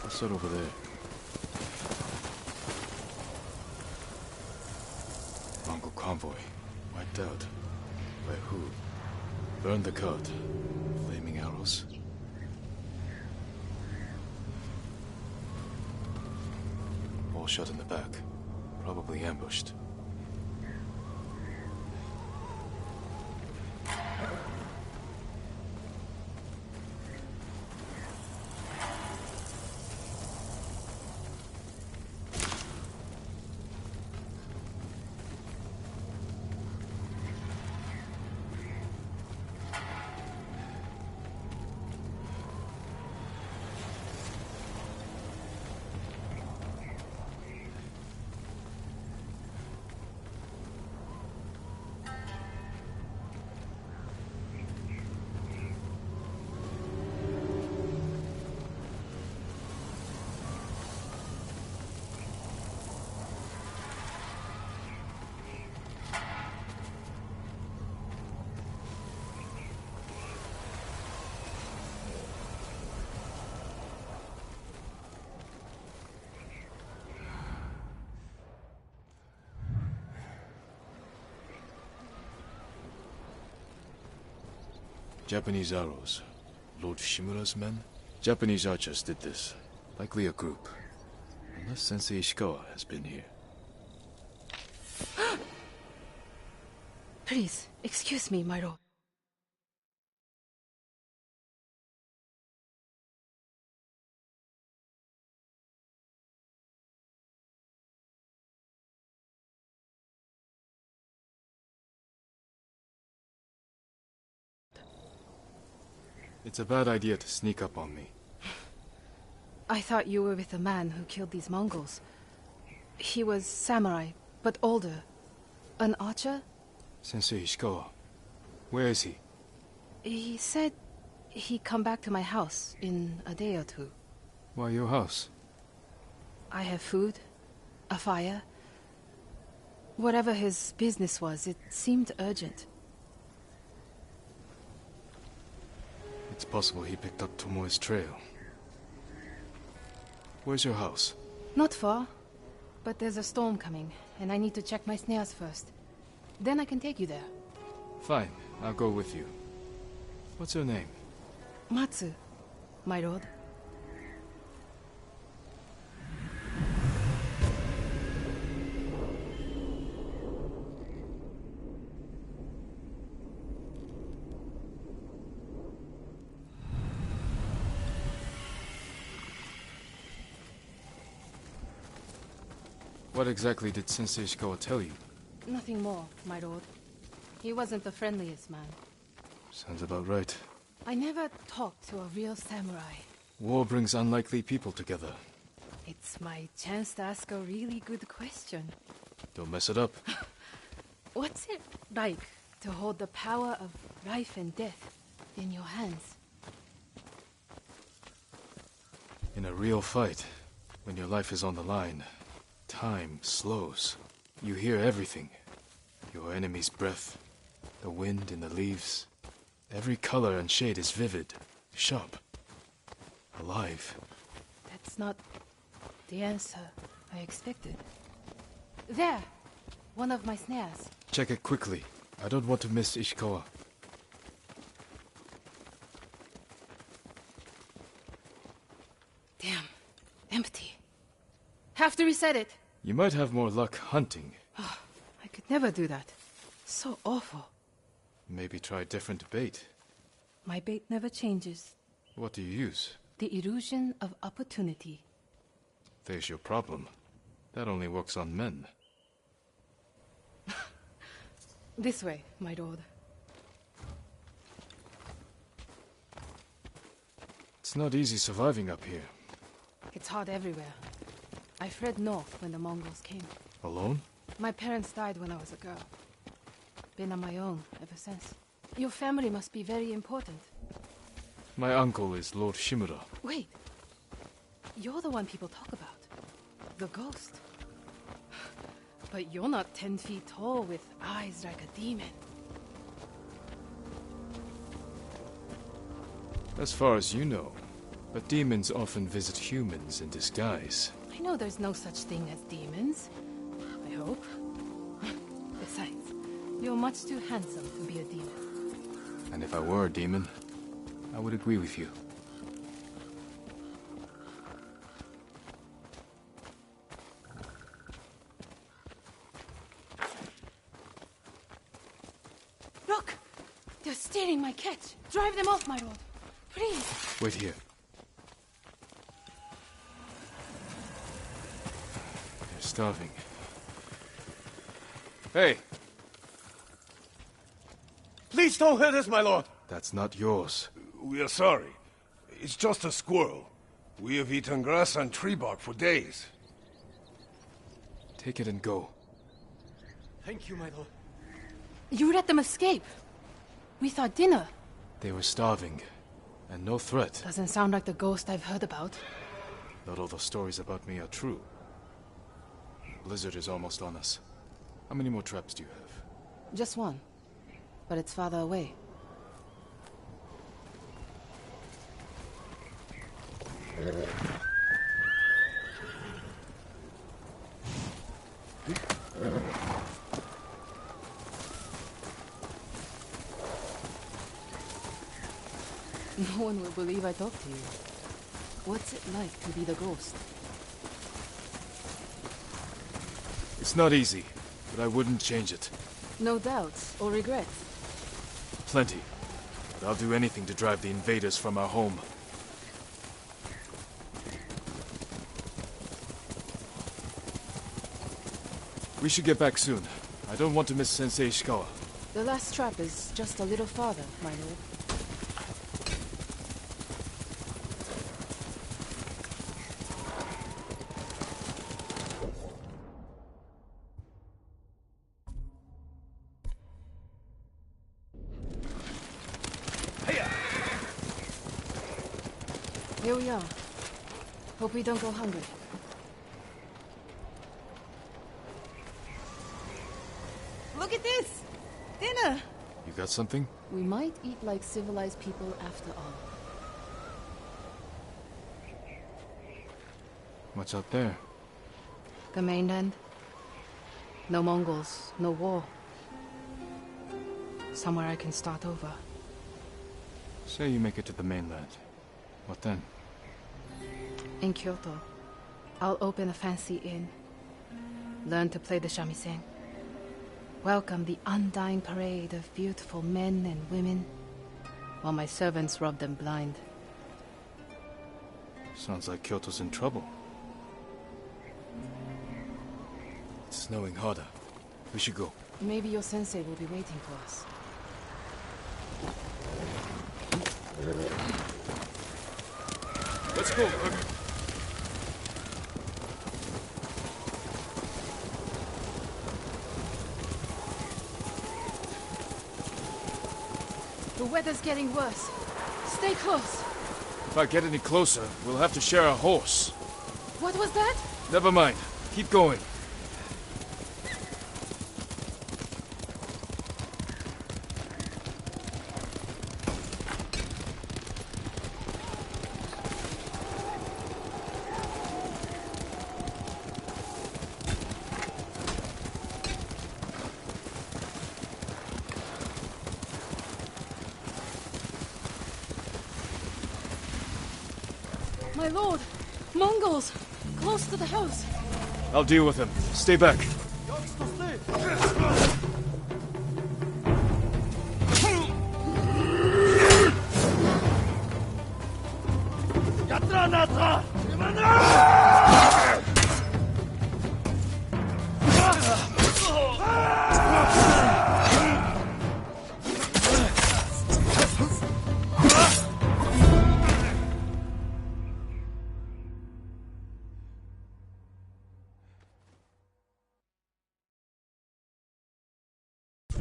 What's that over there? Mongol convoy. Wiped out. By who? Burned the cart. Flaming arrows. All shot in the back. Probably ambushed. Japanese arrows. Lord Shimura's men? Japanese archers did this. Likely a group. Unless Sensei Ishikawa has been here. Please, excuse me, my lord. It's a bad idea to sneak up on me. I thought you were with the man who killed these Mongols. He was samurai, but older. An archer? Sensei Ishikawa. Where is he? He said he'd come back to my house in a day or two. Why your house? I have food, a fire. Whatever his business was, it seemed urgent. It's possible he picked up Tomoe's trail. Where's your house? Not far, but there's a storm coming, and I need to check my snares first. Then I can take you there. Fine, I'll go with you. What's your name? Matsu, my lord. What exactly did Sensei Ishikawa tell you? Nothing more, my lord. He wasn't the friendliest man. Sounds about right. I never talked to a real samurai. War brings unlikely people together. It's my chance to ask a really good question. Don't mess it up. What's it like to hold the power of life and death in your hands? In a real fight, when your life is on the line, time slows. You hear everything. Your enemy's breath, the wind in the leaves. Every color and shade is vivid, sharp, alive. That's not the answer I expected. There! One of my snares. Check it quickly. I don't want to miss Ishikawa. Damn. Empty. Have to reset it. You might have more luck hunting. Oh, I could never do that. So awful. Maybe try different bait. My bait never changes. What do you use? The illusion of opportunity. There's your problem. That only works on men. This way, my lord. It's not easy surviving up here. It's hard everywhere. I fled north when the Mongols came. Alone? My parents died when I was a girl. Been on my own ever since. Your family must be very important. My uncle is Lord Shimura. Wait. You're the one people talk about. The ghost. But you're not 10 feet tall with eyes like a demon. As far as you know. But demons often visit humans in disguise. I know there's no such thing as demons. I hope. Besides, you're much too handsome to be a demon. And if I were a demon, I would agree with you. Look! They're stealing my catch. Drive them off, my lord. Please. Wait here. They're starving. Hey! Please don't hurt us, my lord. That's not yours. We are sorry. It's just a squirrel. We have eaten grass and tree bark for days. Take it and go. Thank you, my lord. You let them escape. We thought dinner. They were starving. And no threat. Doesn't sound like the ghost I've heard about. Not all the stories about me are true. Blizzard is almost on us. How many more traps do you have? Just one. But it's farther away. No one will believe I talked to you. What's it like to be the ghost? It's not easy, but I wouldn't change it. No doubts or regrets? Plenty. But I'll do anything to drive the invaders from our home. We should get back soon. I don't want to miss Sensei Ishikawa. The last trap is just a little farther, my lord. Here we are. Hope we don't go hungry. Look at this! Dinner! You got something? We might eat like civilized people after all. What's out there? The mainland. No Mongols, no war. Somewhere I can start over. Say you make it to the mainland. What then? In Kyoto, I'll open a fancy inn. Learn to play the shamisen. Welcome the undying parade of beautiful men and women, while my servants rub them blind. Sounds like Kyoto's in trouble. It's snowing harder. We should go. Maybe your sensei will be waiting for us. Let's go. The weather's getting worse. Stay close. If I get any closer, we'll have to share a horse. What was that? Never mind. Keep going. My lord! Mongols! Close to the house! I'll deal with them. Stay back.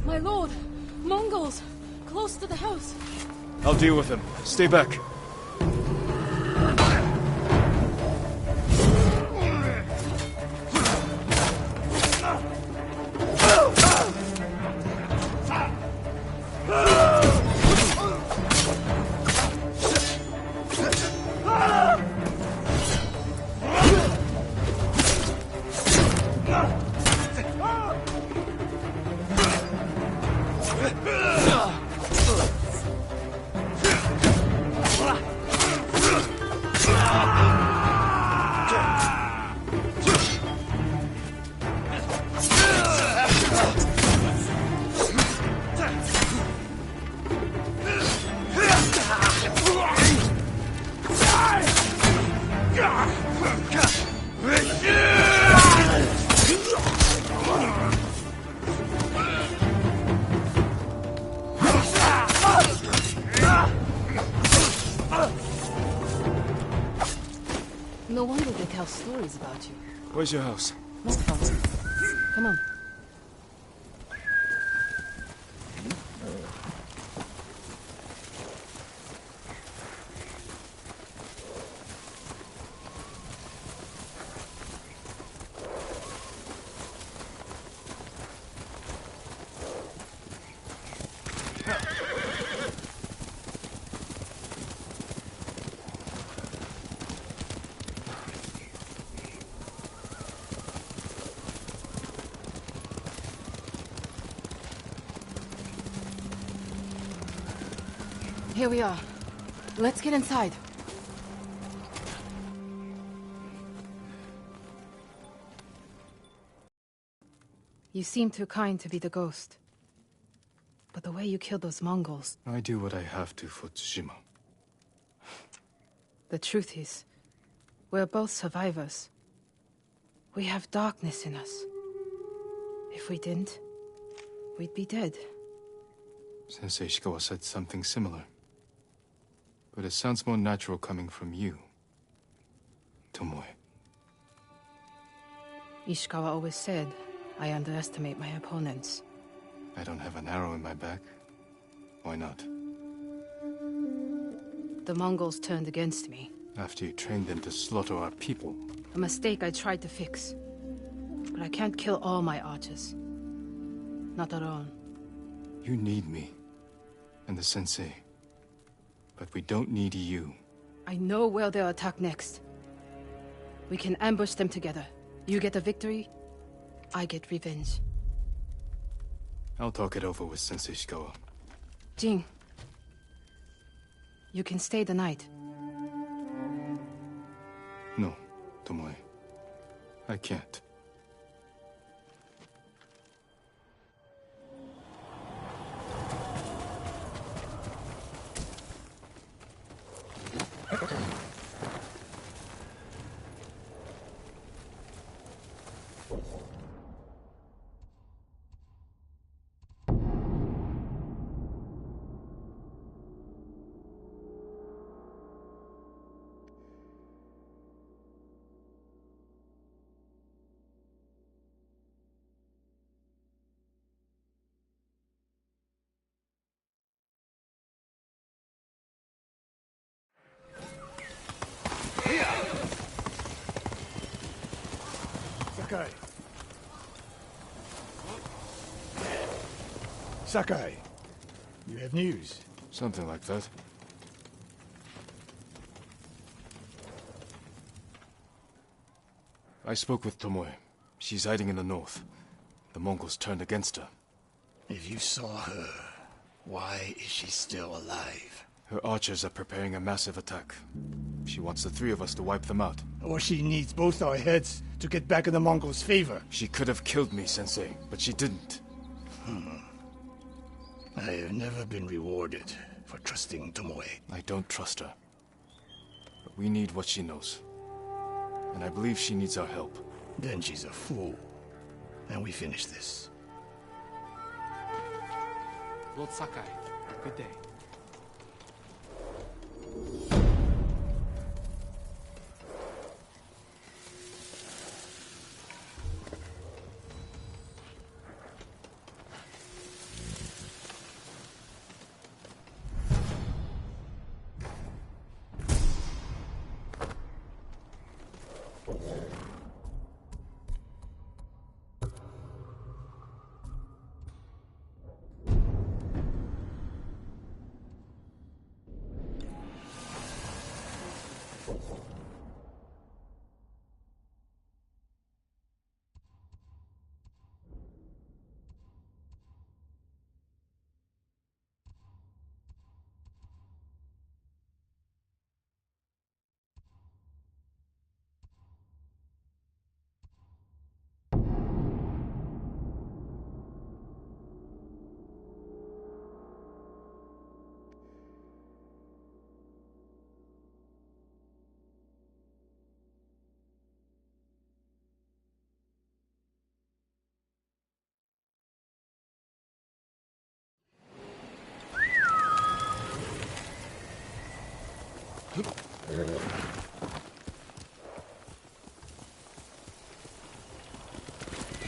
My lord! Mongols! Close to the house! I'll deal with them. Stay back. No wonder they tell stories about you. Where's your house? Not far. Come on. Here we are. Let's get inside. You seem too kind to be the ghost. But the way you killed those Mongols... I do what I have to for Tsushima. The truth is, we're both survivors. We have darkness in us. If we didn't, we'd be dead. Sensei Ishikawa said something similar. But it sounds more natural coming from you, Tomoe. Ishikawa always said, I underestimate my opponents. I don't have an arrow in my back. Why not? The Mongols turned against me. After you trained them to slaughter our people. A mistake I tried to fix. But I can't kill all my archers. Not alone. You need me. And the sensei. But we don't need you. I know where they'll attack next. We can ambush them together. You get a victory, I get revenge. I'll talk it over with Sensei Ishikawa. Jin, you can stay the night. No, Tomoe. I can't. Sakai. Sakai, you have news. Something like that. I spoke with Tomoe. She's hiding in the north. The Mongols turned against her. If you saw her, why is she still alive? Her archers are preparing a massive attack. She wants the three of us to wipe them out. Or she needs both our heads to get back in the Mongols' favor. She could have killed me, Sensei, but she didn't. I have never been rewarded for trusting Tomoe. I don't trust her. But we need what she knows. And I believe she needs our help. Then she's a fool. And we finish this. Lord Sakai, good day.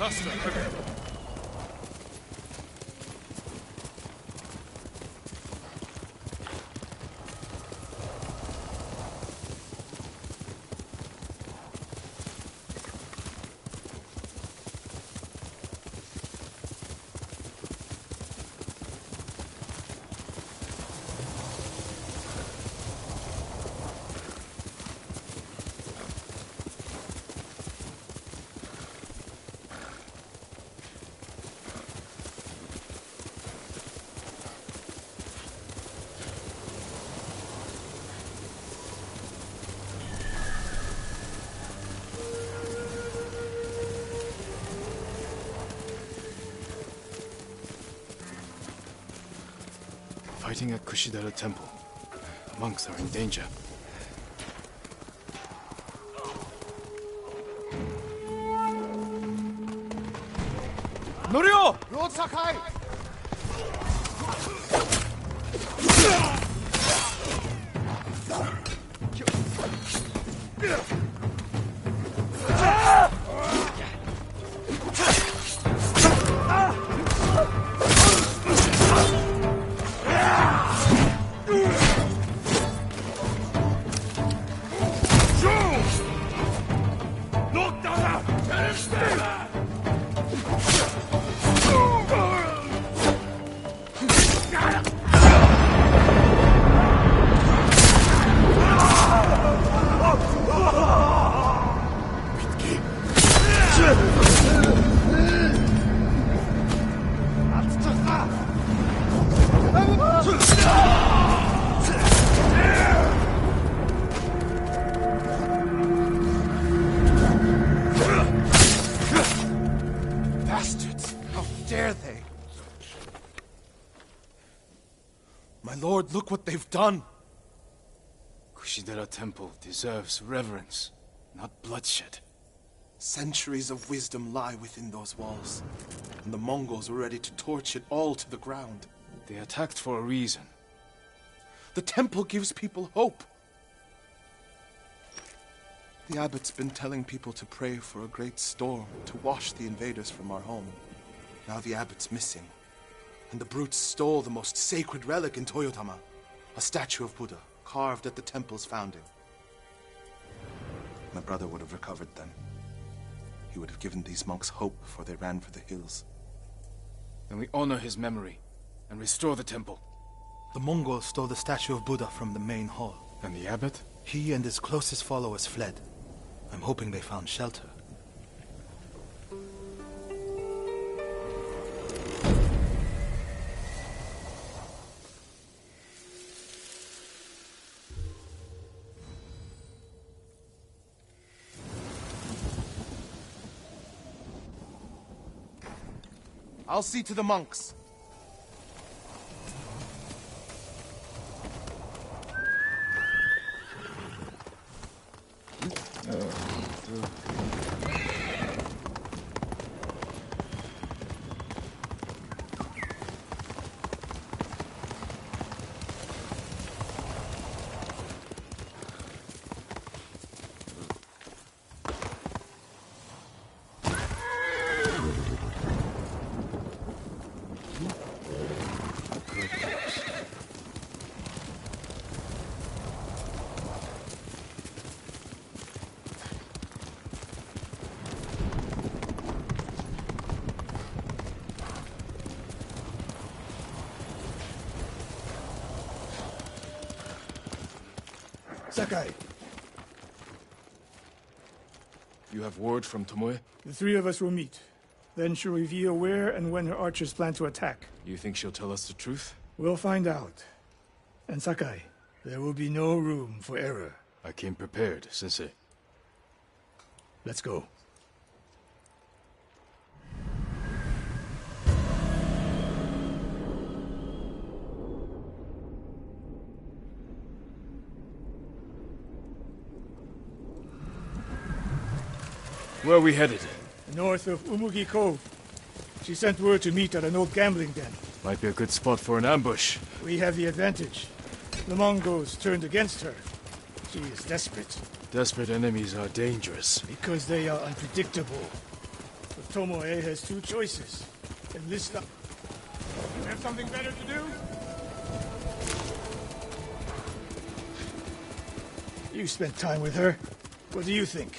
Faster! fighting at Kushidera Temple. The monks are in danger. Norio! Lord Sakai! Bastards! How dare they? My lord, look what they've done! Kushidera Temple deserves reverence, not bloodshed. Centuries of wisdom lie within those walls, and the Mongols were ready to torch it all to the ground. They attacked for a reason. The temple gives people hope. The abbot's been telling people to pray for a great storm to wash the invaders from our home. Now the abbot's missing, and the brutes stole the most sacred relic in Toyotama, a statue of Buddha carved at the temple's founding. My brother would have recovered them. He would have given these monks hope before they ran for the hills. Then we honor his memory and restore the temple. The Mongols stole the statue of Buddha from the main hall. And the abbot? He and his closest followers fled. I'm hoping they found shelter. I'll see to the monks. Sakai, You have word from Tomoe? The three of us will meet. Then she'll reveal where and when her archers plan to attack. You think she'll tell us the truth? We'll find out. And Sakai, there will be no room for error. I came prepared, Sensei. Let's go. Where are we headed? North of Umugi Cove. She sent word to meet at an old gambling den. Might be a good spot for an ambush. We have the advantage. The Mongols turned against her. She is desperate. Desperate enemies are dangerous. Because they are unpredictable. But Tomoe has two choices. Enlist up. You have something better to do? You spent time with her. What do you think?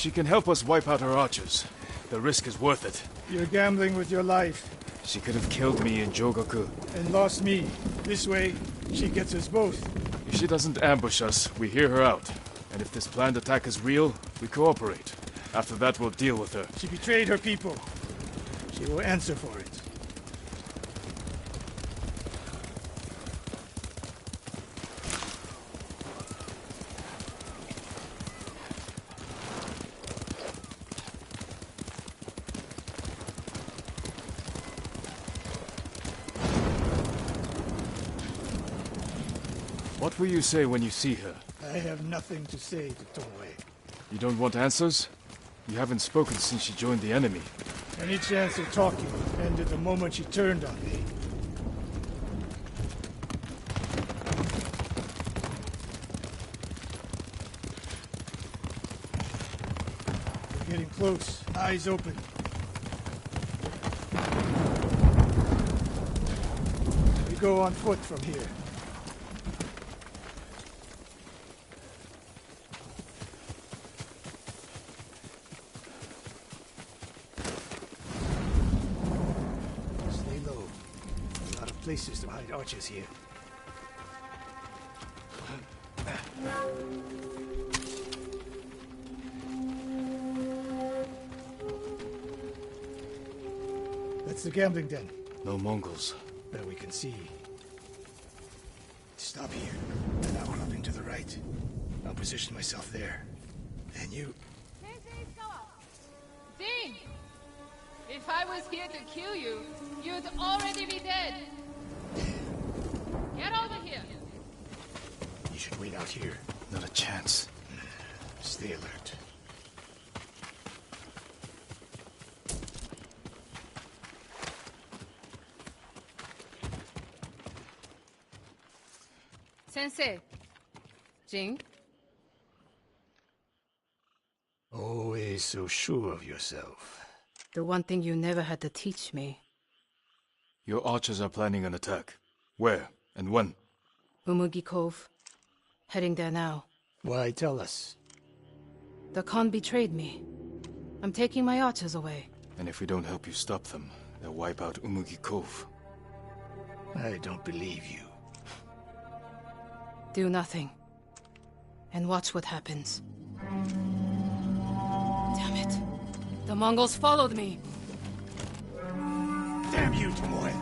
She can help us wipe out her archers. The risk is worth it. You're gambling with your life. She could have killed me in Jogaku. And lost me. This way, she gets us both. If she doesn't ambush us, we hear her out. And if this planned attack is real, we cooperate. After that, we'll deal with her. She betrayed her people. She will answer for it. What will you say when you see her? I have nothing to say to Tomoe. You don't want answers? You haven't spoken since she joined the enemy. Any chance of talking ended the moment she turned on me. We're getting close. Eyes open. We go on foot from here. Places to hide archers here. That's the gambling den. No Mongols. That we can see. Stop here, and outcropping to the right. I'll position myself there. And you... Ding! If I was here to kill you, you'd already be dead. Get over here! You should wait out here. Not a chance. Stay alert. Sensei. Jing? Always so sure of yourself. The one thing you never had to teach me. Your archers are planning an attack. Where and when? Umugi Cove. Heading there now. Why tell us? The Khan betrayed me. I'm taking my archers away. And if we don't help you stop them, they'll wipe out Umugi Cove. I don't believe you. Do nothing. And watch what happens. Damn it. The Mongols followed me. Damn you, Tomoe!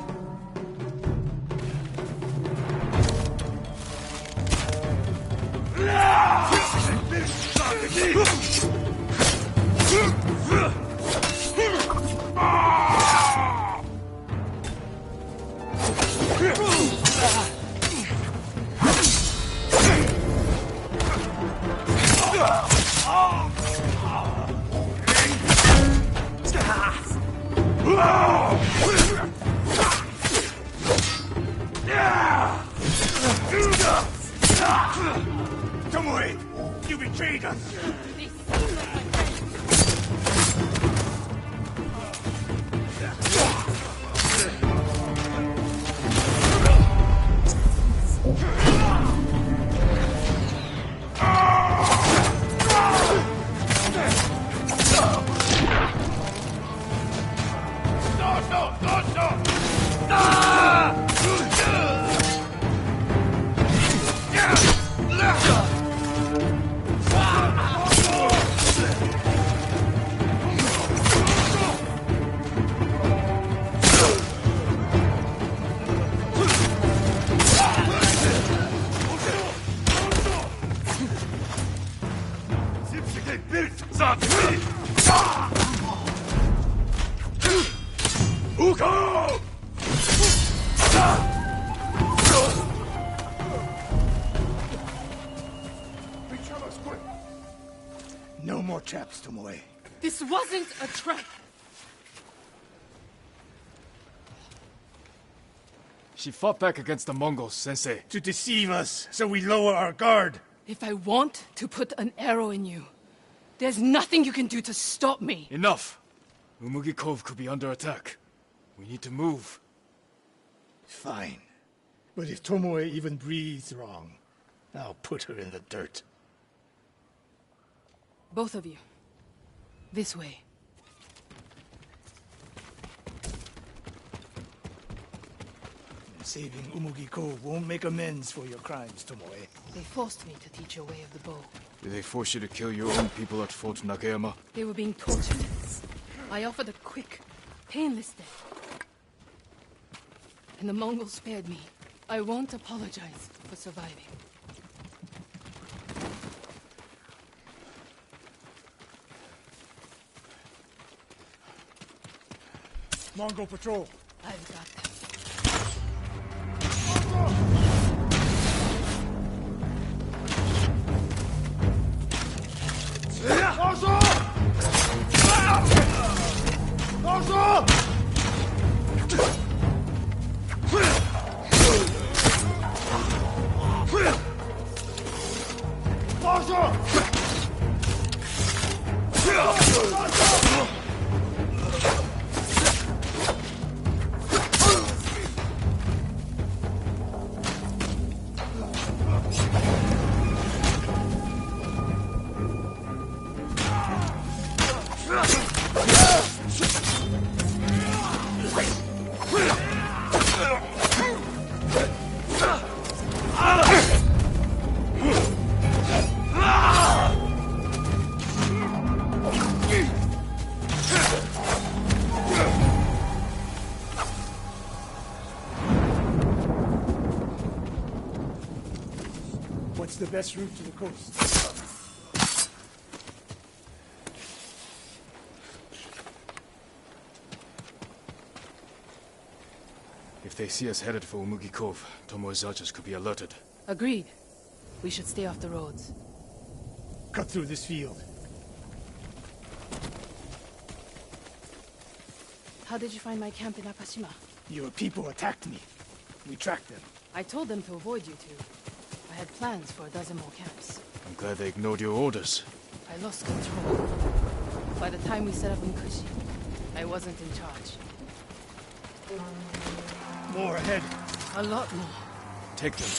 Tomoe, you betrayed us! They seem like my friends. No more traps, Tomoe. This wasn't a trap. She fought back against the Mongols, Sensei. To deceive us, so we lower our guard. If I want to put an arrow in you, there's nothing you can do to stop me. Enough! Umugi Cove could be under attack. We need to move. Fine. But if Tomoe even breathes wrong, I'll put her in the dirt. Both of you. This way. Saving Umugi Cove won't make amends for your crimes, Tomoe. They forced me to teach a way of the bow. Did they force you to kill your own people at Fort Nakayama? They were being tortured. I offered a quick, painless death. And the Mongols spared me. I won't apologize for surviving. Mongol patrol. I've got them. What's the best route to the coast? If they see us headed for Umugi Cove, Tomoe's archers could be alerted. Agreed. We should stay off the roads. Cut through this field. How did you find my camp in Akashima? Your people attacked me. We tracked them. I told them to avoid you two. I had plans for a dozen more camps. I'm glad they ignored your orders. I lost control. By the time we set up in Kushi, I wasn't in charge. More ahead. A lot more. Take them.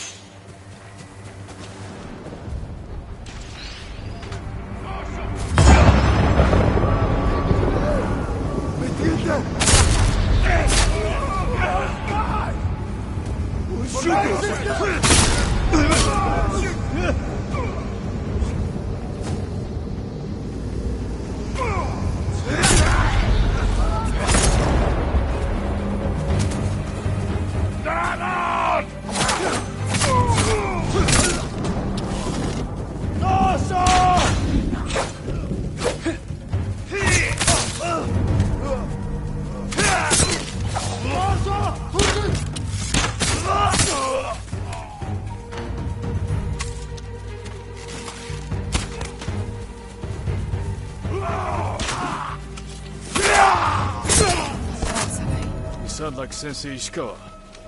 Sound like Sensei Ishikawa.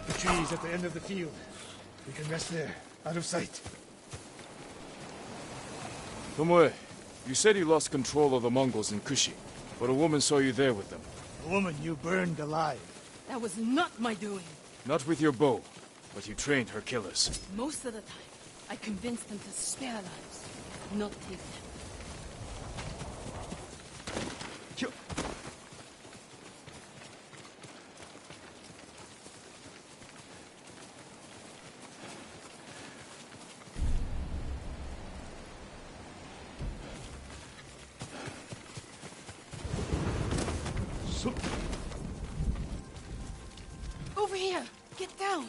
The trees at the end of the field. We can rest there, out of sight. Tomoe, you said you lost control of the Mongols in Kushi, but a woman saw you there with them. The woman you burned alive. That was not my doing. Not with your bow, but you trained her killers. Most of the time, I convinced them to spare lives, not take them. Over here! Get down!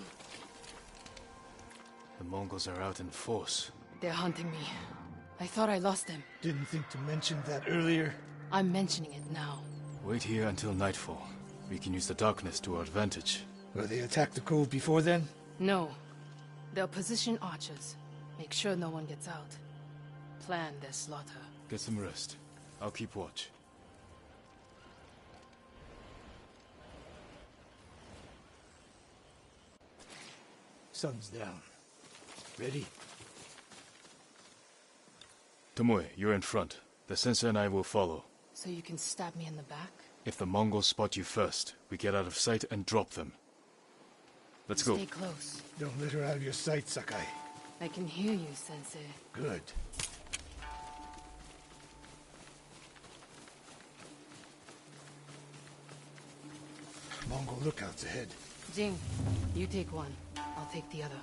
The Mongols are out in force. They're hunting me. I thought I lost them. Didn't think to mention that earlier. I'm mentioning it now. Wait here until nightfall. We can use the darkness to our advantage. Will they attack the cove before then? No. They'll position archers. Make sure no one gets out. Plan their slaughter. Get some rest. I'll keep watch. Sun's down. Ready? Tomoe, you're in front. The sensei and I will follow. So you can stab me in the back? If the Mongols spot you first, we get out of sight and drop them. Let's go. Stay close. Don't let her out of your sight, Sakai. I can hear you, Sensei. Good. Mongol lookouts ahead. Jing, you take one. I'll take the other.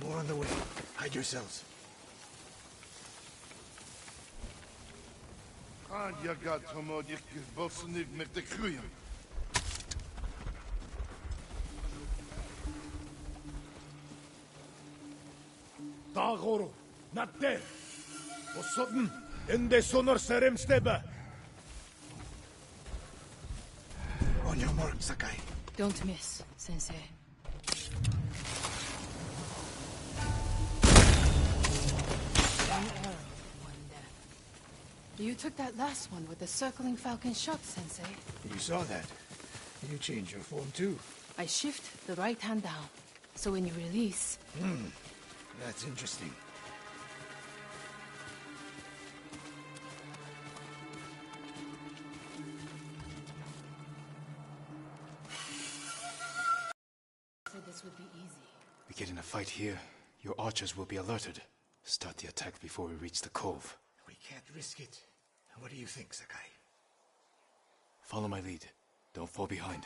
More on the way. Hide yourselves. Dagoro, not dead. O sudden, ende sonor serem steba. On your mark, Sakai. Don't miss, Sensei. One arrow, one death. You took that last one with the circling falcon shot, Sensei. You saw that. You change your form too. I shift the right hand down, so when you release... That's interesting. Said this would be easy. We get in a fight here, your archers will be alerted. Start the attack before we reach the cove. We can't risk it. What do you think, Sakai? Follow my lead. Don't fall behind.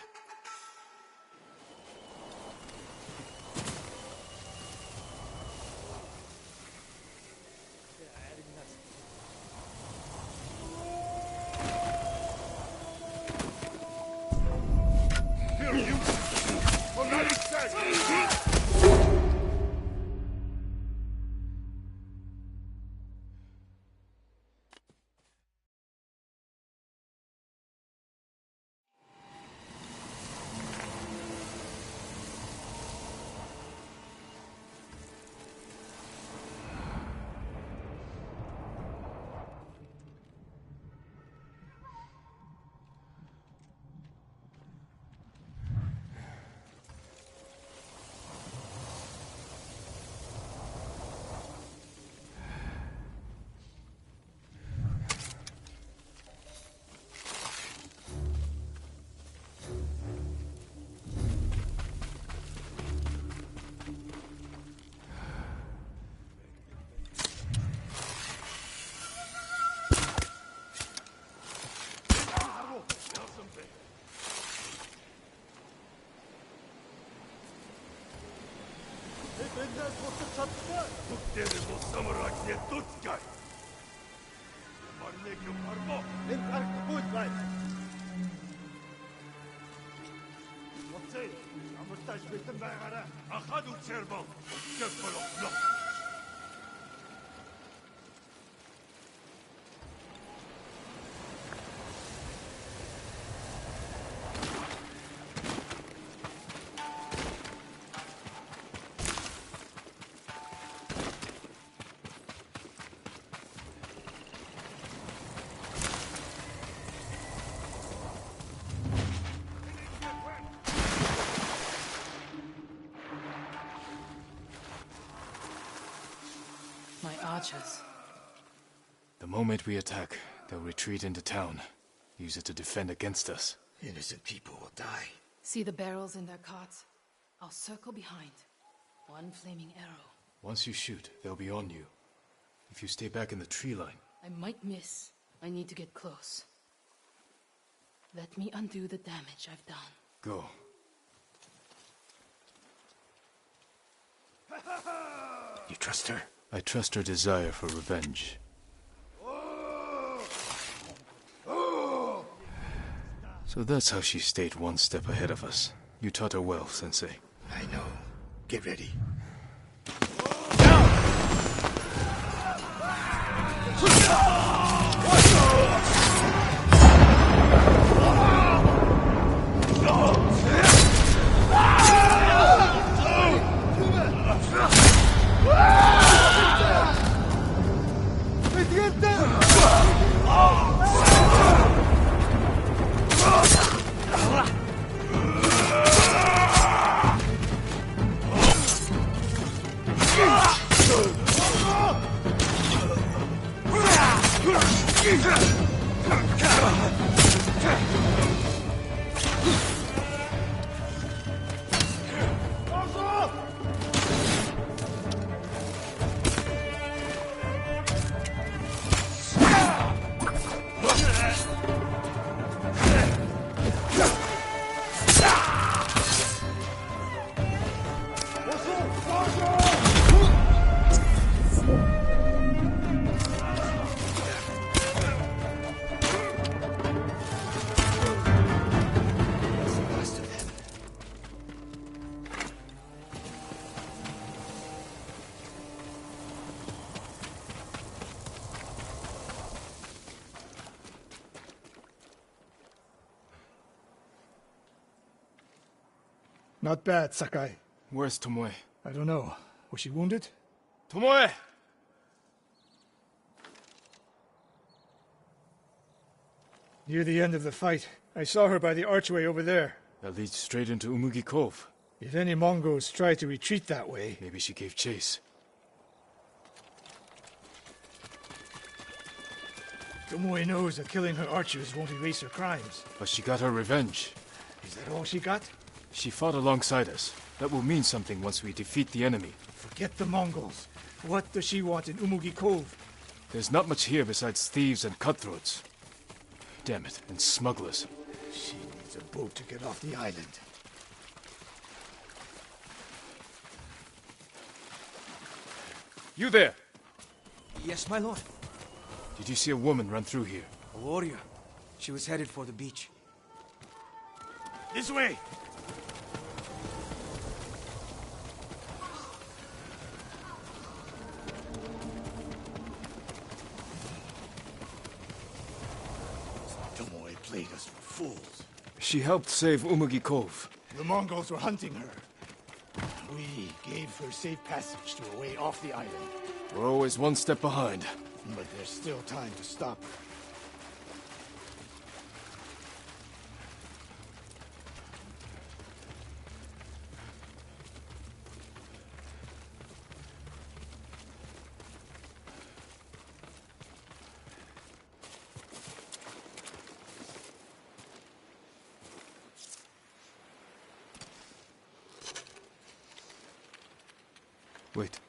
My archers. The moment we attack, they'll retreat into town. Use it to defend against us. Innocent people will die. See the barrels in their carts? I'll circle behind. One flaming arrow. Once you shoot, they'll be on you. If you stay back in the tree line... I might miss. I need to get close. Let me undo the damage I've done. Go. You trust her? I trust her desire for revenge. So that's how she stayed one step ahead of us. You taught her well, Sensei. I know. Get ready. Not bad, Sakai. Where's Tomoe? I don't know. Was she wounded? Tomoe! Near the end of the fight, I saw her by the archway over there. That leads straight into Umugi Cove. If any Mongols try to retreat that way... Maybe she gave chase. Tomoe knows that killing her archers won't erase her crimes. But she got her revenge. Is that all she got? She fought alongside us. That will mean something once we defeat the enemy. Forget the Mongols. What does she want in Umugi Cove? There's not much here besides thieves and cutthroats. Damn it, and smugglers. She needs a boat to get off the island. You there! Yes, my lord. Did you see a woman run through here? A warrior. She was headed for the beach. This way! Tomoe played us for fools. She helped save Umugi Cove. The Mongols were hunting her. We gave her safe passage to a way off the island. We're always one step behind. But there's still time to stop her. Wait.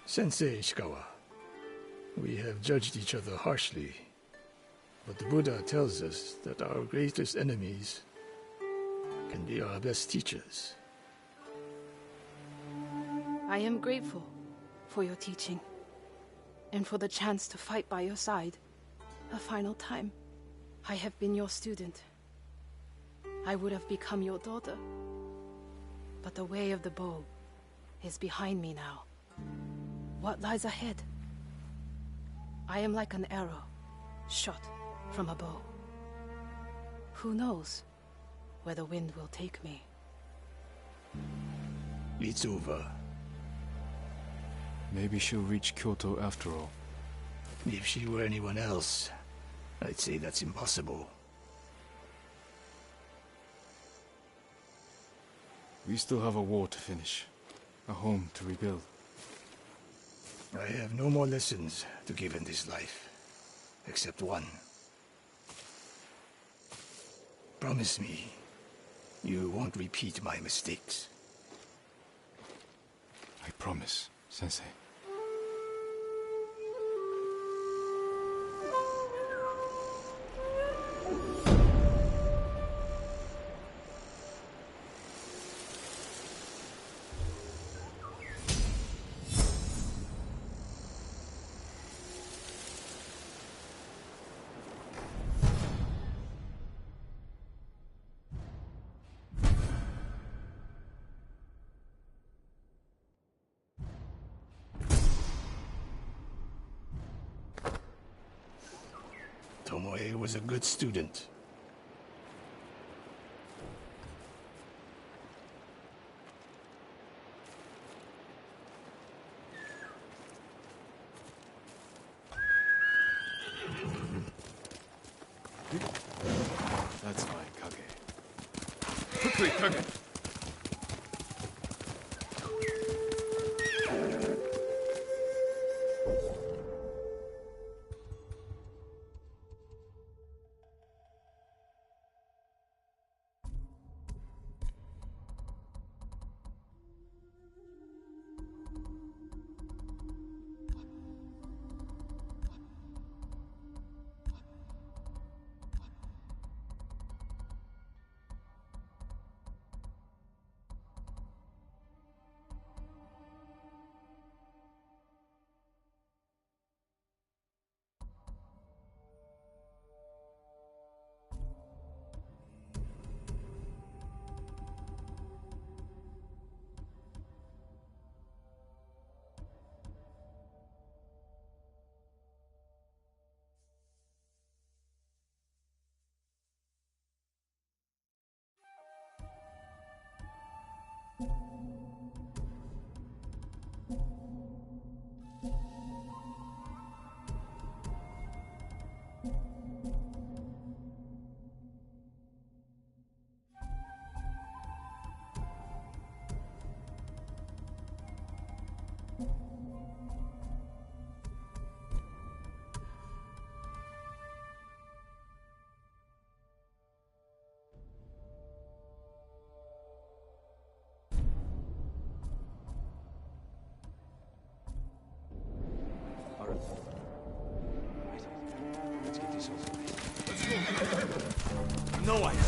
Sensei Ishikawa, we have judged each other harshly, but the Buddha tells us that our greatest enemies can be our best teachers. I am grateful for your teaching, and for the chance to fight by your side a final time. I have been your student. I would have become your daughter. But the way of the bow is behind me now. What lies ahead? I am like an arrow, shot from a bow. Who knows where the wind will take me? It's over. Maybe she'll reach Kyoto after all. If she were anyone else, I'd say that's impossible. We still have a war to finish. A home to rebuild. I have no more lessons to give in this life, except one. Promise me, you won't repeat my mistakes. I promise, Sensei. Tomoe was a good student. That's my Kage. Quickly, Kage! know I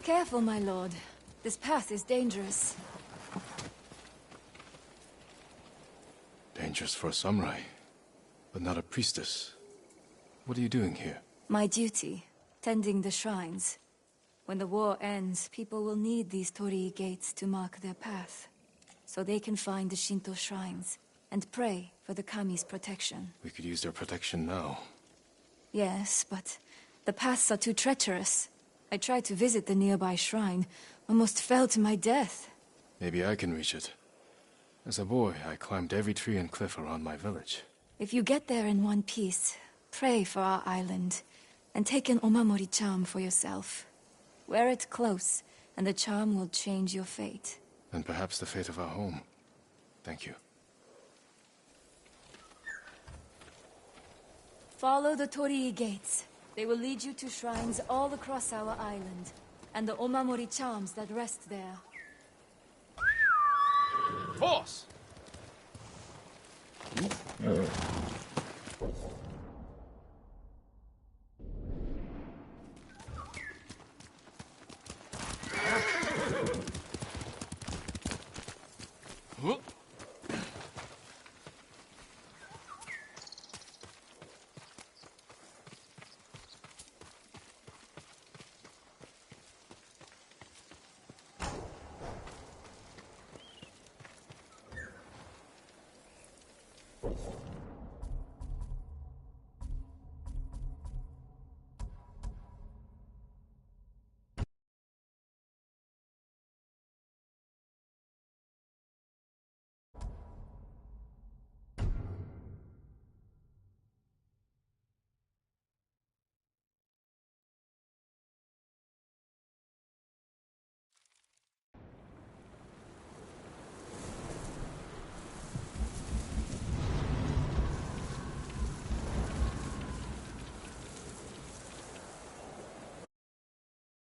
Careful, my lord. This path is dangerous. Dangerous for a samurai, but not a priestess. What are you doing here? My duty, tending the shrines. When the war ends, people will need these torii gates to mark their path, so they can find the Shinto shrines and pray for the kami's protection. We could use their protection now. Yes, but the paths are too treacherous. I tried to visit the nearby shrine, almost fell to my death. Maybe I can reach it. As a boy, I climbed every tree and cliff around my village. If you get there in one piece, pray for our island, and take an Omamori charm for yourself. Wear it close, and the charm will change your fate. And perhaps the fate of our home. Thank you. Follow the Torii gates. They will lead you to shrines all across our island, and the Omamori charms that rest there. Force!